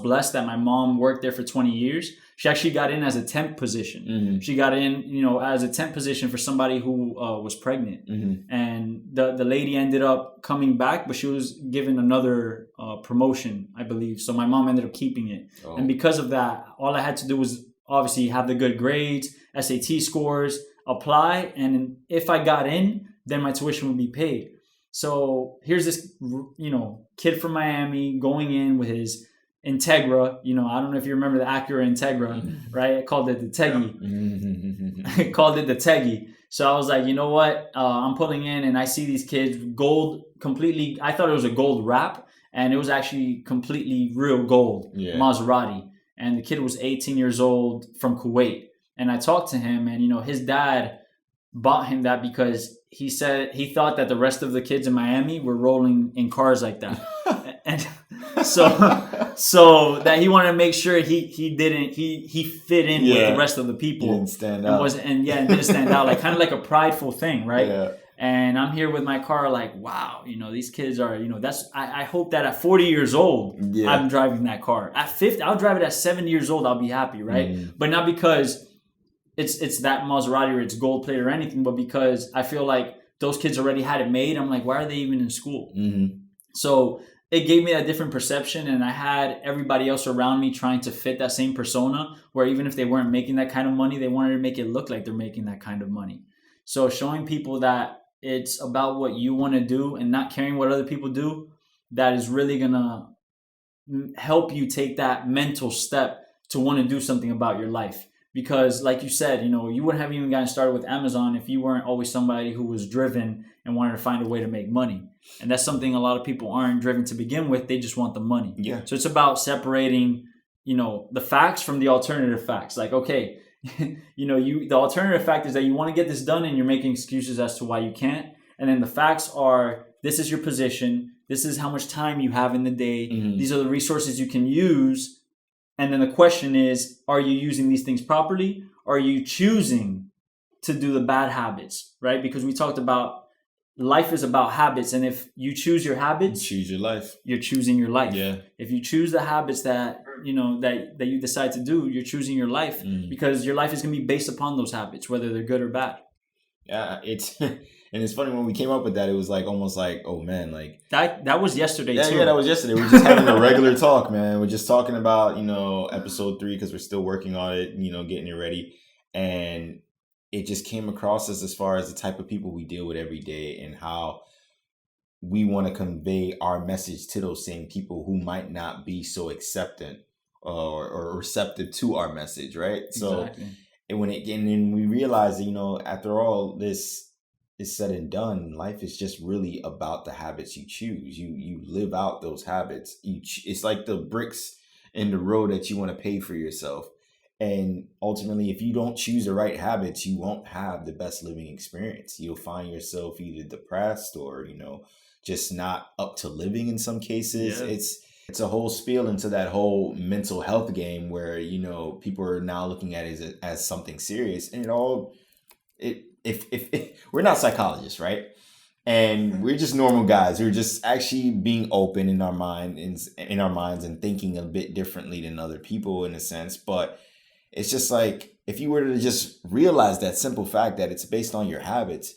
Speaker 1: blessed that my mom worked there for 20 years. She actually got in as a temp position. Mm-hmm. She got in, as a temp position for somebody who was pregnant. Mm-hmm. And the lady ended up coming back, but she was given another promotion, I believe. So my mom ended up keeping it. Oh. And because of that, all I had to do was obviously have the good grades, SAT scores, apply. And if I got in, then my tuition would be paid. So here's this, kid from Miami going in with his Integra. I don't know if you remember the Acura Integra, right? I called it the Teggy. I called it the Teggy. So I was like, you know what? I'm pulling in and I see these kids gold completely. I thought it was a gold wrap, and it was actually completely real gold Maserati. And the kid was 18 years old from Kuwait. And I talked to him, and his dad bought him that because he said he thought that the rest of the kids in Miami were rolling in cars like that. And so that he wanted to make sure he fit in with the rest of the people.
Speaker 2: He didn't stand out.
Speaker 1: And didn't stand out, like kind of like a prideful thing, right? Yeah. And I'm here with my car like, wow, these kids are, I hope that at 40 years old, I'm driving that car. At 50, I'll drive it at 70 years old. I'll be happy, right? Mm. But not because it's that Maserati or it's gold plate or anything, but because I feel like those kids already had it made. I'm like, why are they even in school? Mm-hmm. So it gave me a different perception, and I had everybody else around me trying to fit that same persona, where even if they weren't making that kind of money, they wanted to make it look like they're making that kind of money. So showing people that it's about what you want to do and not caring what other people do, that is really going to help you take that mental step to want to do something about your life. Because like you said, you wouldn't have even gotten started with Amazon if you weren't always somebody who was driven and wanted to find a way to make money. And that's something a lot of people aren't driven to begin with. They just want the money. Yeah. So it's about separating, the facts from the alternative facts. Like, okay, the alternative fact is that you want to get this done and you're making excuses as to why you can't. And then the facts are, this is your position. This is how much time you have in the day. Mm-hmm. These are the resources you can use. And then the question is, are you using these things properly? Or are you choosing to do the bad habits, right? Because we talked about life is about habits. And if you choose your habits,
Speaker 2: you choose your life.
Speaker 1: You're choosing your life.
Speaker 2: Yeah.
Speaker 1: If you choose the habits that, that you decide to do, you're choosing your life because your life is going to be based upon those habits, whether they're good or bad.
Speaker 2: Yeah, and it's funny when we came up with that, it was like almost like, oh man, like
Speaker 1: that was yesterday too.
Speaker 2: Yeah, that was yesterday. We're just having a regular talk, man. We're just talking about, episode 3 because we're still working on it, getting it ready. And it just came across us as far as the type of people we deal with every day and how we want to convey our message to those same people who might not be so acceptant or receptive to our message, right? Exactly. So and then we realize, after all this is said and done, life is just really about the habits you choose. You live out those habits. It's like the bricks in the road that you want to pay for yourself. And ultimately, if you don't choose the right habits, you won't have the best living experience. You'll find yourself either depressed or, just not up to living in some cases. Yeah. It's a whole spiel into that whole mental health game where, people are now looking at it as something serious. And if we're not psychologists, right? And we're just normal guys. We're just actually being open in our minds and thinking a bit differently than other people in a sense. But it's just like, if you were to just realize that simple fact that it's based on your habits,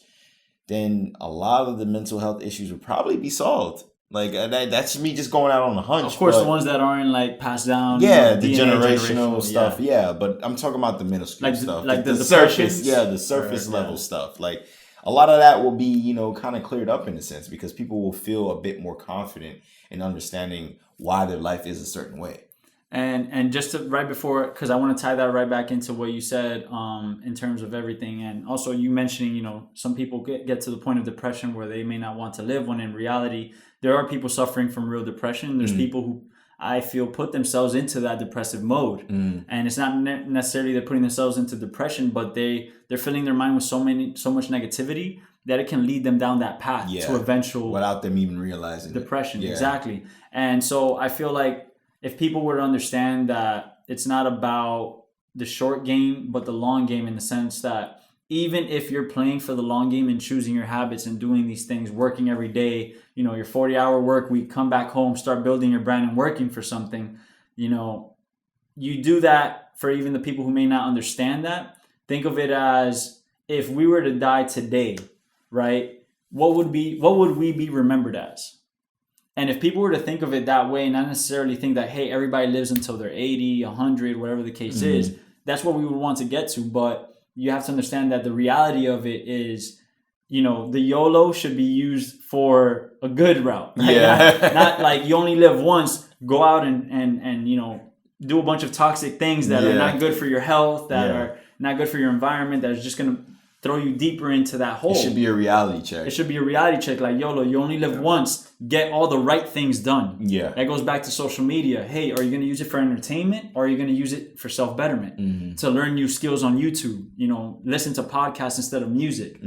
Speaker 2: then a lot of the mental health issues would probably be solved. Like that's me just going out on a hunch.
Speaker 1: Of course, the ones that aren't like passed down.
Speaker 2: Yeah, the generational stuff. Yeah, but I'm talking about the minuscule stuff,
Speaker 1: like the
Speaker 2: surface. Yeah, the surface level stuff. Like a lot of that will be, kind of cleared up in a sense, because people will feel a bit more confident in understanding why their life is a certain way.
Speaker 1: And just to, right before, because I want to tie that right back into what you said in terms of everything, and also you mentioning, some people get to the point of depression where they may not want to live, when in reality there are people suffering from real depression. There's people who I feel put themselves into that depressive mode, and it's not necessarily they're putting themselves into depression, but they're filling their mind with so much negativity that it can lead them down that path to eventual,
Speaker 2: without them even realizing
Speaker 1: depression. Exactly. And so I feel like if people were to understand that it's not about the short game, but the long game, in the sense that even if you're playing for the long game and choosing your habits and doing these things, working every day, your 40-hour work week, come back home, start building your brand and working for something, you do that for even the people who may not understand that. Think of it as, if we were to die today, right? What would we be remembered as? And if people were to think of it that way, and not necessarily think that, hey, everybody lives until they're 80, 100, whatever the case is, that's what we would want to get to. But you have to understand that the reality of it is, the YOLO should be used for a good route. Right?
Speaker 2: Yeah.
Speaker 1: Not like you only live once, go out and do a bunch of toxic things that are not good for your health, that are not good for your environment, that is just going to throw you deeper into that hole.
Speaker 2: It should be a reality check.
Speaker 1: It should be a reality check. Like, YOLO, you only live once. Get all the right things done.
Speaker 2: Yeah.
Speaker 1: That goes back to social media. Hey, are you going to use it for entertainment, or are you going to use it for self-betterment? To learn new skills on YouTube, listen to podcasts instead of music.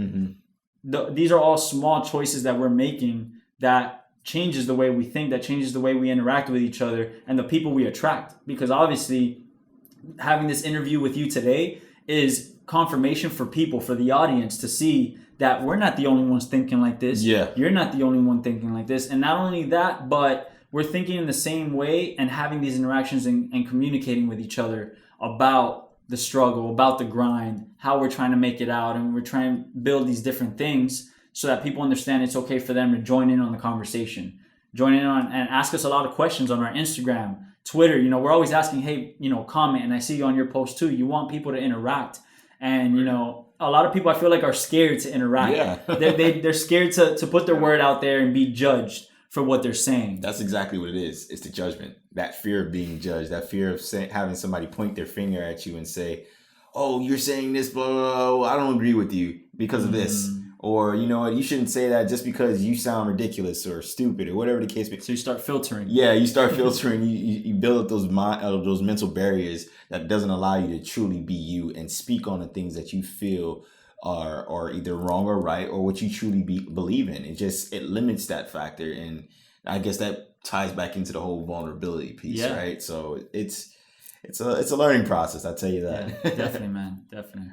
Speaker 1: These are all small choices that we're making that changes the way we think, that changes the way we interact with each other and the people we attract. Because obviously, having this interview with you today is confirmation for people, for the audience, to see that we're not the only ones thinking like this.
Speaker 2: Yeah.
Speaker 1: You're not the only one thinking like this. And not only that, but we're thinking in the same way and having these interactions and communicating with each other about the struggle, about the grind, how we're trying to make it out. And we're trying to build these different things so that people understand it's okay for them to join in on the conversation. Join in on and ask us a lot of questions on our Instagram, Twitter. We're always asking, hey, comment. And I see you on your post too. You want people to interact. And, a lot of people, I feel like, are scared to interact.
Speaker 2: Yeah.
Speaker 1: They're scared to put their word out there and be judged for what they're saying.
Speaker 2: That's exactly what it is. It's the judgment. That fear of being judged. That fear of having somebody point their finger at you and say, oh, you're saying this, blah, blah, blah. I don't agree with you because of this. Or, you shouldn't say that just because you sound ridiculous or stupid or whatever the case may be.
Speaker 1: So you start filtering.
Speaker 2: Yeah, you start filtering. You build up those mental barriers that doesn't allow you to truly be you and speak on the things that you feel are either wrong or right, or what you truly believe in. It limits that factor. And I guess that ties back into the whole vulnerability piece, right? So it's a learning process, I'll tell you that.
Speaker 1: Yeah, definitely, man. Definitely.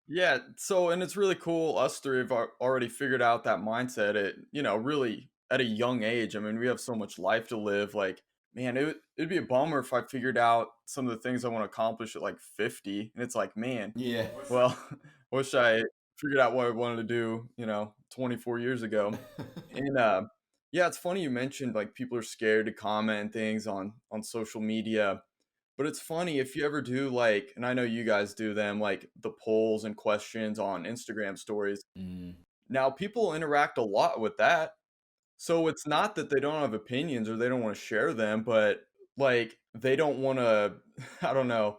Speaker 3: Yeah. So, and it's really cool. Us three have already figured out that mindset really at a young age. I mean, we have so much life to live. Like, man, it'd be a bummer if I figured out some of the things I want to accomplish at like 50. And it's like, man, well, wish I figured out what I wanted to do, 24 years ago. And it's funny you mentioned like people are scared to comment things on social media. But it's funny, if you ever do and I know you guys do them, like the polls and questions on Instagram stories. Now people interact a lot with that. So it's not that they don't have opinions or they don't want to share them, but like they don't want to, I don't know,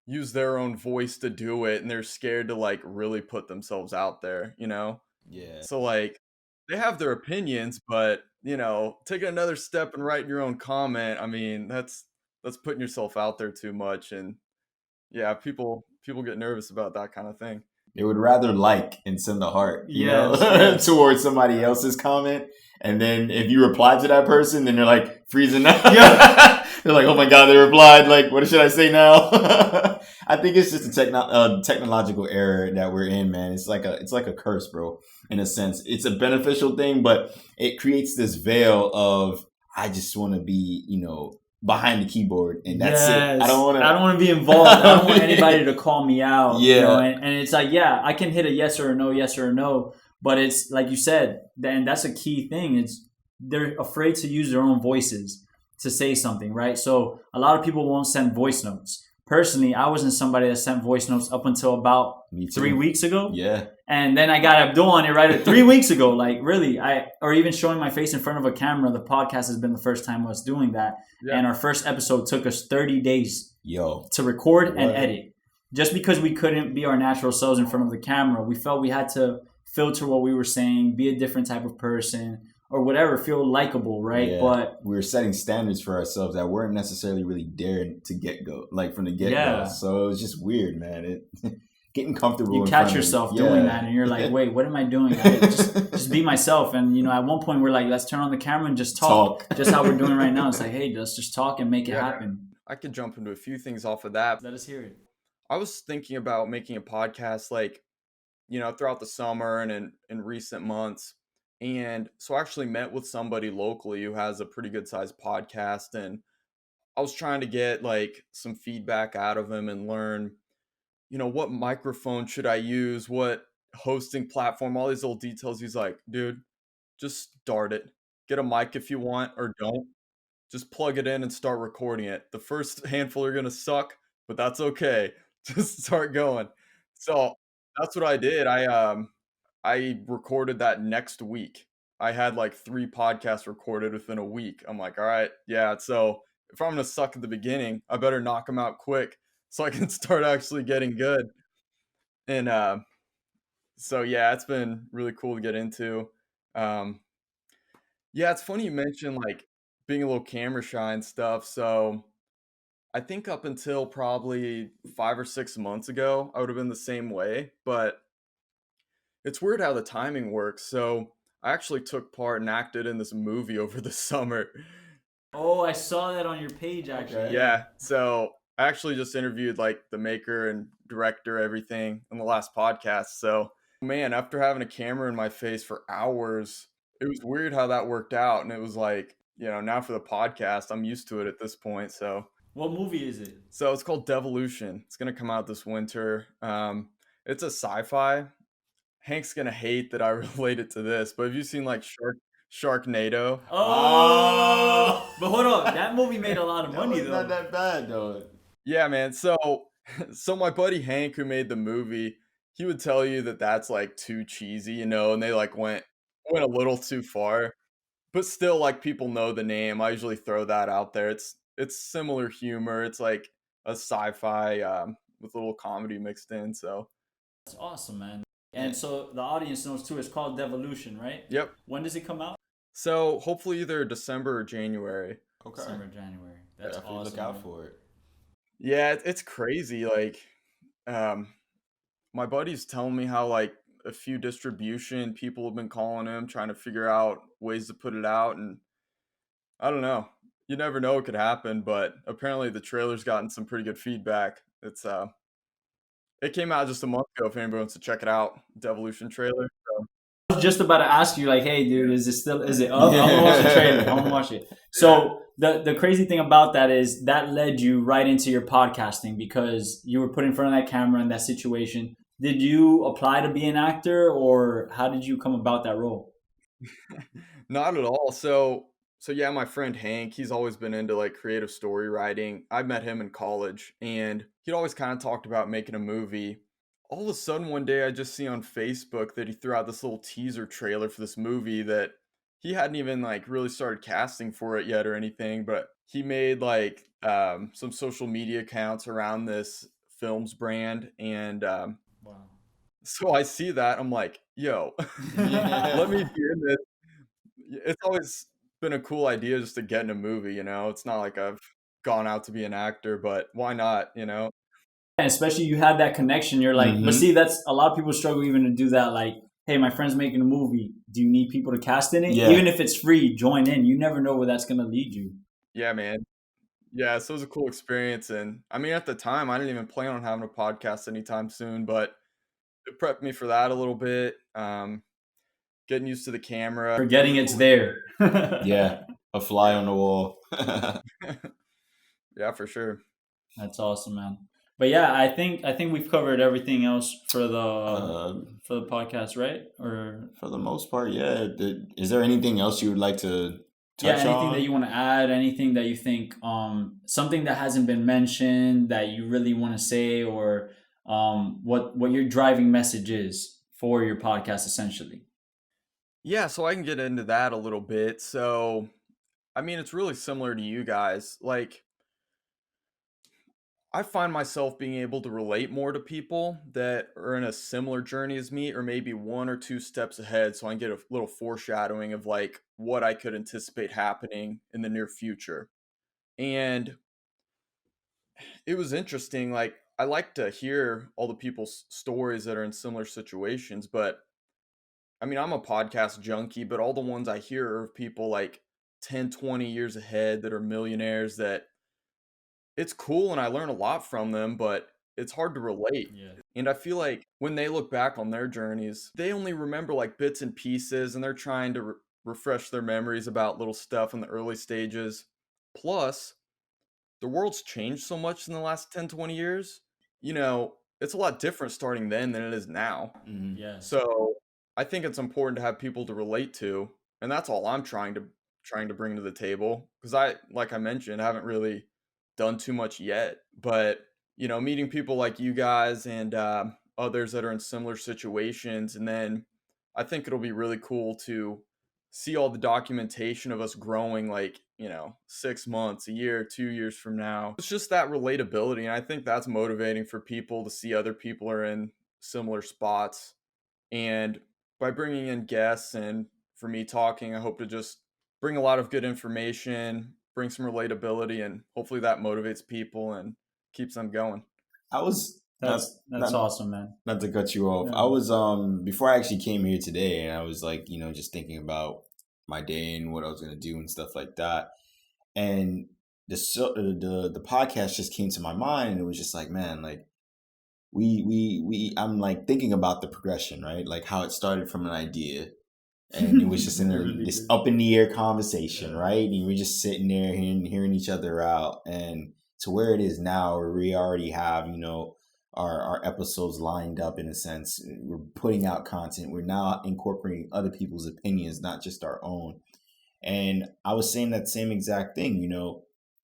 Speaker 3: use their own voice to do it. And they're scared to like really put themselves out there,
Speaker 2: Yeah.
Speaker 3: So like they have their opinions, but taking another step and writing your own comment, I mean, that's putting yourself out there too much. And people get nervous about that kind of thing.
Speaker 2: They would rather like and send a heart,
Speaker 1: Yes.
Speaker 2: towards somebody else's comment. And then if you reply to that person, then they're like freezing up. They're like, oh my god, they replied. Like, what should I say now? I think it's just a technological error that we're in, man. It's like a curse, bro. In a sense, it's a beneficial thing, but it creates this veil of I just want to be, behind the keyboard, and that's it. I don't
Speaker 1: want to be involved. I don't want anybody to call me out.
Speaker 2: Yeah,
Speaker 1: and it's like, yeah, I can hit a yes or a no, but it's like you said, and that's a key thing. It's they're afraid to use their own voices to say something, right? So a lot of people won't send voice notes. Personally, I wasn't somebody that sent voice notes up until about 3 weeks ago.
Speaker 2: Yeah.
Speaker 1: And then I got Abdul on it right 3 weeks ago. Like, really, or even showing my face in front of a camera. The podcast has been the first time us doing that. Yeah. And our first episode took us 30 days to record and edit. Just because we couldn't be our natural selves in front of the camera, we felt we had to filter what we were saying, be a different type of person, or whatever, feel likable, right?
Speaker 2: Yeah. But we were setting standards for ourselves that weren't necessarily really dared to from the get-go. Yeah. So it was just weird, man. Getting comfortable.
Speaker 1: You catch yourself doing that, and you're like, "Wait, what am I doing? Just be myself." And at one point, we're like, "Let's turn on the camera and just talk." Just how we're doing right now. It's like, "Hey, let's just talk and make it happen."
Speaker 3: I could jump into a few things off of that.
Speaker 1: Let us hear it.
Speaker 3: I was thinking about making a podcast, throughout the summer and in recent months. And so I actually met with somebody locally who has a pretty good sized podcast, and I was trying to get some feedback out of him and learn, what microphone should I use, what hosting platform, all these little details. He's like, dude, just start it. Get a mic if you want, or don't. Just plug it in and start recording it. The first handful are going to suck, but that's okay. Just start going. So that's what I did. I recorded that next week. I had 3 podcasts recorded within a week. I'm like, all right, yeah. So if I'm going to suck at the beginning, I better knock them out quick so I can start actually getting good. And so, yeah, it's been really cool to get into. Yeah, it's funny you mentioned being a little camera shy and stuff. So I think up until probably 5 or 6 months ago, I would have been the same way. But it's weird how the timing works. So I actually took part and acted in this movie over the summer.
Speaker 1: Oh, I saw that on your page, actually.
Speaker 3: Yeah. So I actually just interviewed the maker and director, everything in the last podcast. So, man, after having a camera in my face for hours, it was weird how that worked out. And it was now for the podcast, I'm used to it at this point. So,
Speaker 1: what movie is it?
Speaker 3: So it's called Devolution. It's going to come out this winter. It's a sci-fi. Hank's gonna hate that I related to this, but have you seen Sharknado?
Speaker 1: Oh, but hold on, that movie made a lot of money though.
Speaker 2: Not that bad though.
Speaker 3: Yeah, man. So my buddy Hank, who made the movie, he would tell you that that's too cheesy, and they went a little too far. But still, people know the name. I usually throw that out there. It's similar humor. It's a sci-fi with a little comedy mixed in. So
Speaker 1: that's awesome, man. And so the audience knows too. It's called Devolution, right?
Speaker 3: Yep.
Speaker 1: When does it come out?
Speaker 3: So hopefully either December or January.
Speaker 1: Okay. December, January. That's awesome.
Speaker 2: Look out for it.
Speaker 3: Yeah, it's crazy. My buddy's telling me how a few distribution people have been calling him, trying to figure out ways to put it out, and I don't know. You never know what could happen, but apparently the trailer's gotten some pretty good feedback. It came out just a month ago if anybody wants to check it out. Devolution trailer. So.
Speaker 1: I was just about to ask you, hey, dude, is it up? I want to watch the trailer. I want to watch it. So the crazy thing about that is that led you right into your podcasting because you were put in front of that camera in that situation. Did you apply to be an actor, or how did you come about that role?
Speaker 3: Not at all. So yeah, my friend Hank, he's always been into creative story writing. I met him in college, and he'd always kind of talked about making a movie. All of a sudden one day I just see on Facebook that he threw out this little teaser trailer for this movie that he hadn't even really started casting for it yet or anything, but he made some social media accounts around this films brand, and wow. So I see that, I'm like, yo, let me be in this. It's always been a cool idea just to get in a movie, it's not like I've gone out to be an actor, but why not,
Speaker 1: And especially you had that connection, you're like, but see, that's a lot of people struggle even to do that. Hey, my friend's making a movie, do you need people to cast in it? Yeah. Even if it's free, join in. You never know where that's going to lead you.
Speaker 3: Yeah, man. Yeah, so it was a cool experience. And I mean, at the time, I didn't even plan on having a podcast anytime soon, but it prepped me for that a little bit. Getting used to the camera.
Speaker 1: Forgetting it's there.
Speaker 2: Yeah, a fly on the wall.
Speaker 3: Yeah, for sure.
Speaker 1: That's awesome, man. But yeah, I think we've covered everything else
Speaker 2: uh,
Speaker 1: for the podcast, right? Or
Speaker 2: for the most part, yeah. Is there anything else you would like to
Speaker 1: yeah,
Speaker 2: touch
Speaker 1: anything that
Speaker 2: on?
Speaker 1: you want to add, anything that you think something that hasn't been mentioned that you really want to say, or what your driving message is for your podcast essentially.
Speaker 3: Yeah, so I can get into that a little bit. So, I mean, it's really similar to you guys. Like, I find myself being able to relate more to people that are in a similar journey as me, or maybe one or two steps ahead. So I can get a little foreshadowing of like what I could anticipate happening in the near future. And it was interesting. Like, I like to hear all the people's stories that are in similar situations, but I mean, I'm a podcast junkie, but all the ones I hear are of people like 10, 20 years ahead that are millionaires that it's cool and I learn a lot from them, but it's hard to relate.
Speaker 1: Yeah.
Speaker 3: And I feel like when they look back on their journeys, they only remember like bits and pieces and they're trying to refresh their memories about little stuff in the early stages. Plus, the world's changed so much in the last 10, 20 years. You know, it's a lot different starting then than it is now.
Speaker 2: Mhm.
Speaker 1: Yes.
Speaker 3: So, I think it's important to have people to relate to, and that's all I'm trying to bring to the table because I like I mentioned, haven't really done too much yet, but you know, meeting people like you guys and others that are in similar situations, and then I think it'll be really cool to see all the documentation of us growing, like you know, 6 months, a year, 2 years from now. It's just that relatability, and I think that's motivating for people to see other people are in similar spots. And by bringing in guests and for me talking, I hope to just bring a lot of good information, bring some relatability, and hopefully that motivates people and keeps them going.
Speaker 2: I was not
Speaker 1: That's
Speaker 2: not
Speaker 1: awesome, man.
Speaker 2: not to cut you off. I
Speaker 1: Yeah.
Speaker 2: was before I actually came here today, and I was like, just thinking about my day and what I was gonna do and stuff like that. And the podcast just came to my mind, and it was just like, man, like we I'm like thinking about the progression, right? Like how it started from an idea, and it was just in
Speaker 1: Really
Speaker 2: this
Speaker 1: good.
Speaker 2: up in the air conversation,
Speaker 1: Yeah.
Speaker 2: right? And we're just sitting there hearing each other out, and to where it is now, where we already have, our episodes lined up in a sense. We're putting out content. We're now incorporating other people's opinions, not just our own. And I was saying that same exact thing.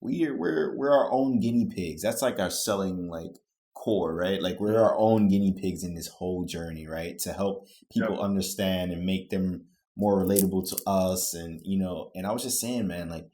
Speaker 2: We're our own guinea pigs. That's like our selling like core, right? Like we're our own guinea pigs in this whole journey, right? To help people understand and make them more relatable to us. And I was just saying, man, like,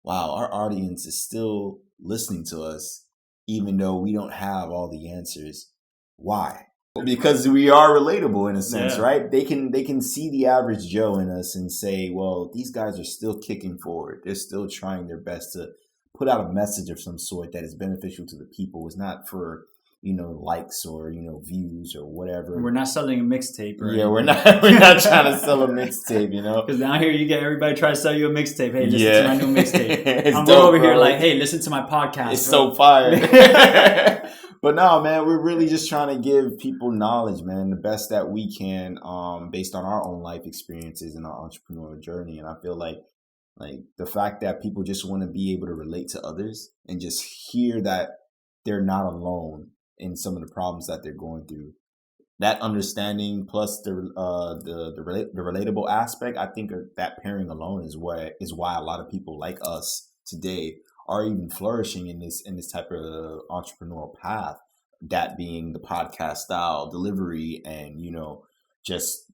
Speaker 2: wow, our audience is still listening to us, even though we don't have all the answers. Why? Because we are relatable in a sense,
Speaker 1: Yeah.
Speaker 2: right? They can see the average Joe in us and say, well, these guys are still kicking forward. They're still trying their best to put out a message of some sort that is beneficial to the people. It's not for, likes or, views or whatever.
Speaker 1: We're not selling a mixtape, right?
Speaker 2: Yeah, we're not trying to sell a mixtape,
Speaker 1: Because down here you get everybody try to sell you a mixtape. Hey, listen
Speaker 2: Yeah.
Speaker 1: to my new mixtape.
Speaker 2: It's
Speaker 1: I'm
Speaker 2: dope,
Speaker 1: over here
Speaker 2: bro.
Speaker 1: like, hey, listen to my podcast.
Speaker 2: It's
Speaker 1: bro.
Speaker 2: so fire. But no, man, we're really just trying to give people knowledge, man, the best that we can, based on our own life experiences and our entrepreneurial journey. And I feel like the fact that people just want to be able to relate to others and just hear that they're not alone in some of the problems that they're going through. That understanding plus the relatable aspect, I think that pairing alone is why a lot of people like us today are even flourishing in this type of entrepreneurial path. That being the podcast style delivery, and just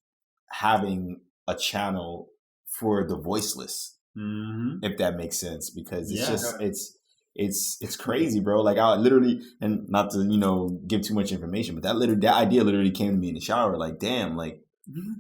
Speaker 2: having a channel for the voiceless,
Speaker 1: Mm-hmm.
Speaker 2: if that makes sense, because it's
Speaker 1: Yeah.
Speaker 2: just it's crazy, bro. Like I literally, and not to give too much information, but that idea literally came to me in the shower. Like, damn, like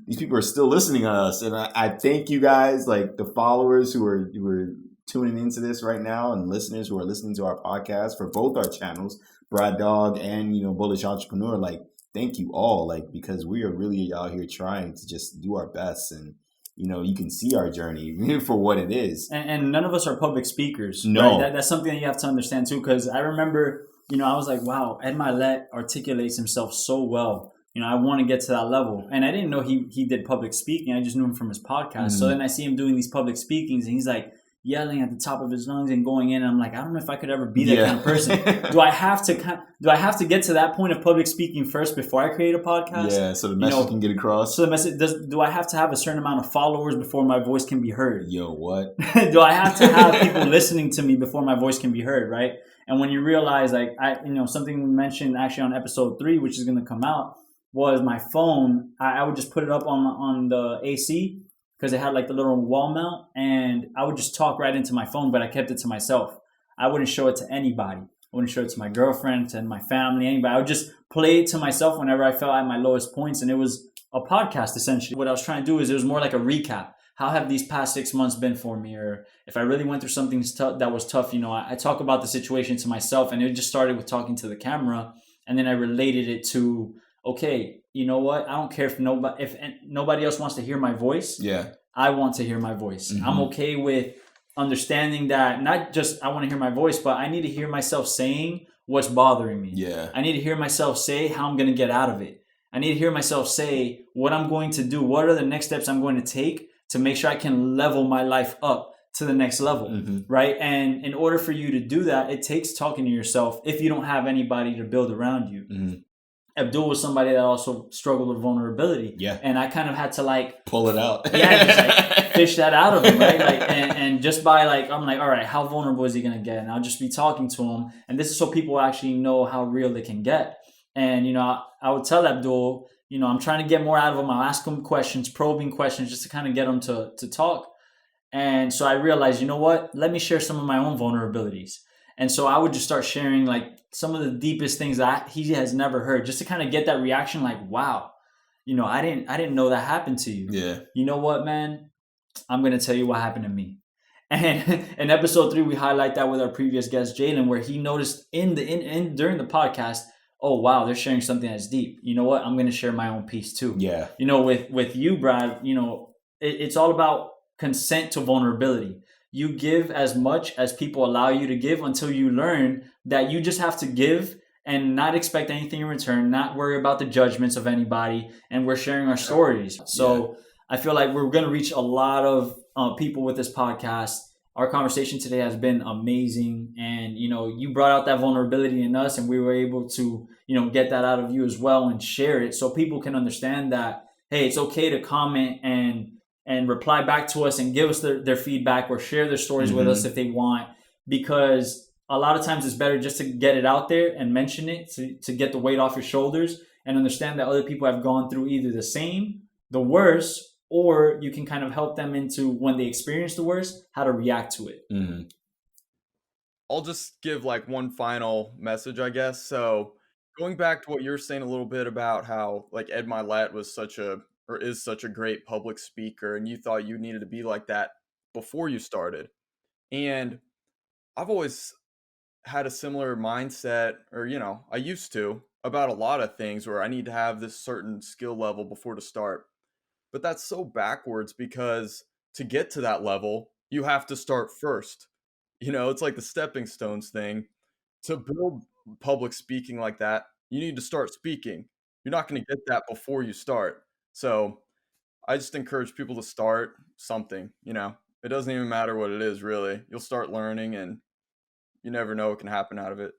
Speaker 2: these people are still listening to us, and I thank you guys, like the followers who are tuning into this right now, and listeners who are listening to our podcast for both our channels, Brad Dog and Bullish Entrepreneur. Like, thank you all, like, because we are really out here trying to just do our best and you can see our journey for what it is.
Speaker 1: And none of us are public speakers.
Speaker 2: No.
Speaker 1: Right? That's something that you have to understand too, because I remember, I was like, wow, Ed Milet articulates himself so well. I want to get to that level. And I didn't know he did public speaking. I just knew him from his podcast. Mm-hmm. So then I see him doing these public speakings, and he's like yelling at the top of his lungs and going in. And I'm like, I don't know if I could ever be that kind of person. Do I have to get to that point of public speaking first before I create a podcast?
Speaker 2: Yeah, so the message can get across.
Speaker 1: So the message do I have to have a certain amount of followers before my voice can be heard?
Speaker 2: Yo, what?
Speaker 1: Do I have to have people listening to me before my voice can be heard, right? And when you realize, like, something we mentioned actually on episode 3, which is going to come out, was my phone. I would just put it up on the AC because it had like the little wall mount, and I would just talk right into my phone, but I kept it to myself. I wouldn't show it to anybody. I wouldn't show it to my girlfriend, to my family, anybody. I would just play it to myself whenever I felt at my lowest points, and it was a podcast essentially. What I was trying to do is it was more like a recap. How have these past 6 months been for me? Or if I really went through something that was tough, I talk about the situation to myself, and it just started with talking to the camera, and then I related it to, okay, you know what? I don't care if nobody else wants to hear my voice.
Speaker 2: Yeah,
Speaker 1: I want to hear my voice.
Speaker 2: Mm-hmm.
Speaker 1: I'm okay with understanding that not just I want to hear my voice, but I need to hear myself saying what's bothering me.
Speaker 2: Yeah,
Speaker 1: I need to hear myself say how I'm going to get out of it. I need to hear myself say what I'm going to do. What are the next steps I'm going to take to make sure I can level my life up to the next level,
Speaker 2: mm-hmm.
Speaker 1: right? And in order for you to do that, it takes talking to yourself if you don't have anybody to build around you.
Speaker 2: Mm-hmm.
Speaker 1: Abdul was somebody that also struggled with vulnerability.
Speaker 2: Yeah.
Speaker 1: And I kind of had to
Speaker 2: pull it out.
Speaker 1: Just fish that out of him, right? And just by I'm like, all right, how vulnerable is he going to get? And I'll just be talking to him. And this is so people actually know how real it can get. And, I would tell Abdul, I'm trying to get more out of him. I'll ask him questions, probing questions, just to kind of get him to talk. And so I realized, you know what? Let me share some of my own vulnerabilities. And so I would just start sharing some of the deepest things that he has never heard, just to kind of get that reaction wow, I didn't know that happened to you.
Speaker 2: Yeah.
Speaker 1: You know what, man? I'm going to tell you what happened to me. And in episode 3, we highlight that with our previous guest, Jalen, where he noticed during the podcast, oh, wow, they're sharing something that's deep. You know what? I'm going to share my own piece too.
Speaker 2: Yeah.
Speaker 1: With you, Brad, it's all about consent to vulnerability. You give as much as people allow you to give until you learn that you just have to give and not expect anything in return, not worry about the judgments of anybody. And we're sharing our stories. So I feel like we're going to reach a lot of people with this podcast. Our conversation today has been amazing. And, you brought out that vulnerability in us, and we were able to, get that out of you as well and share it so people can understand that, hey, it's okay to comment and reply back to us and give us their feedback or share their stories
Speaker 2: mm-hmm.
Speaker 1: with us if they want, because a lot of times it's better just to get it out there and mention it to get the weight off your shoulders and understand that other people have gone through either the same, the worst, or you can kind of help them into when they experience the worst, how to react to it.
Speaker 2: Mm-hmm.
Speaker 3: I'll just give one final message, I guess. So going back to what you're saying a little bit about how Ed Milet was is such a great public speaker, and you thought you needed to be like that before you started. And I've always had a similar mindset, or, I used to, about a lot of things where I need to have this certain skill level before to start. But that's so backwards, because to get to that level, you have to start first. It's like the stepping stones thing. To build public speaking like that, you need to start speaking. You're not going to get that before you start. So I just encourage people to start something. It doesn't even matter what it is, really. You'll start learning, and you never know what can happen out of it.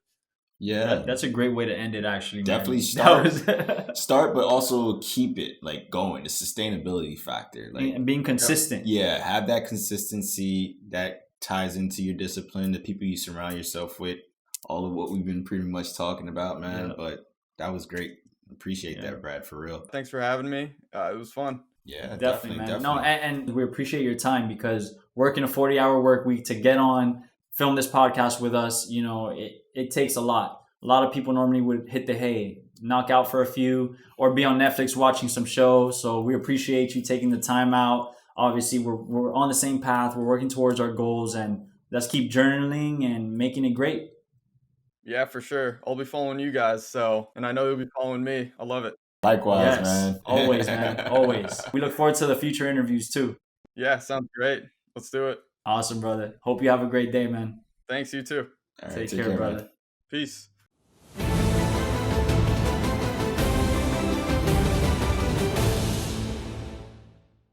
Speaker 2: Yeah,
Speaker 1: that's a great way to end it, actually.
Speaker 2: Definitely start, but also keep it going. The sustainability factor,
Speaker 1: and being consistent.
Speaker 2: Yeah, have that consistency that ties into your discipline, the people you surround yourself with, all of what we've been pretty much talking about, man. Yeah. But that was great. Appreciate that, Brad, for real.
Speaker 3: Thanks for having me. It was fun.
Speaker 2: Yeah,
Speaker 1: definitely, man.
Speaker 2: Definitely.
Speaker 1: No, and we appreciate your time, because working a 40-hour work week to get on, film this podcast with us, it takes a lot. A lot of people normally would hit the hay, knock out for a few, or be on Netflix watching some show. So we appreciate you taking the time out. Obviously, we're on the same path. We're working towards our goals, and let's keep journaling and making it great.
Speaker 3: Yeah, for sure. I'll be following you guys. And I know you'll be following me. I love it.
Speaker 2: Likewise,
Speaker 1: yes,
Speaker 2: man.
Speaker 1: Always, man. Always. We look forward to the future interviews too.
Speaker 3: Yeah, sounds great. Let's do it.
Speaker 1: Awesome, brother. Hope you have a great day, man.
Speaker 3: Thanks, you too.
Speaker 2: All right,
Speaker 1: Take
Speaker 2: take
Speaker 1: care,
Speaker 2: care, man.
Speaker 1: brother.
Speaker 3: Peace.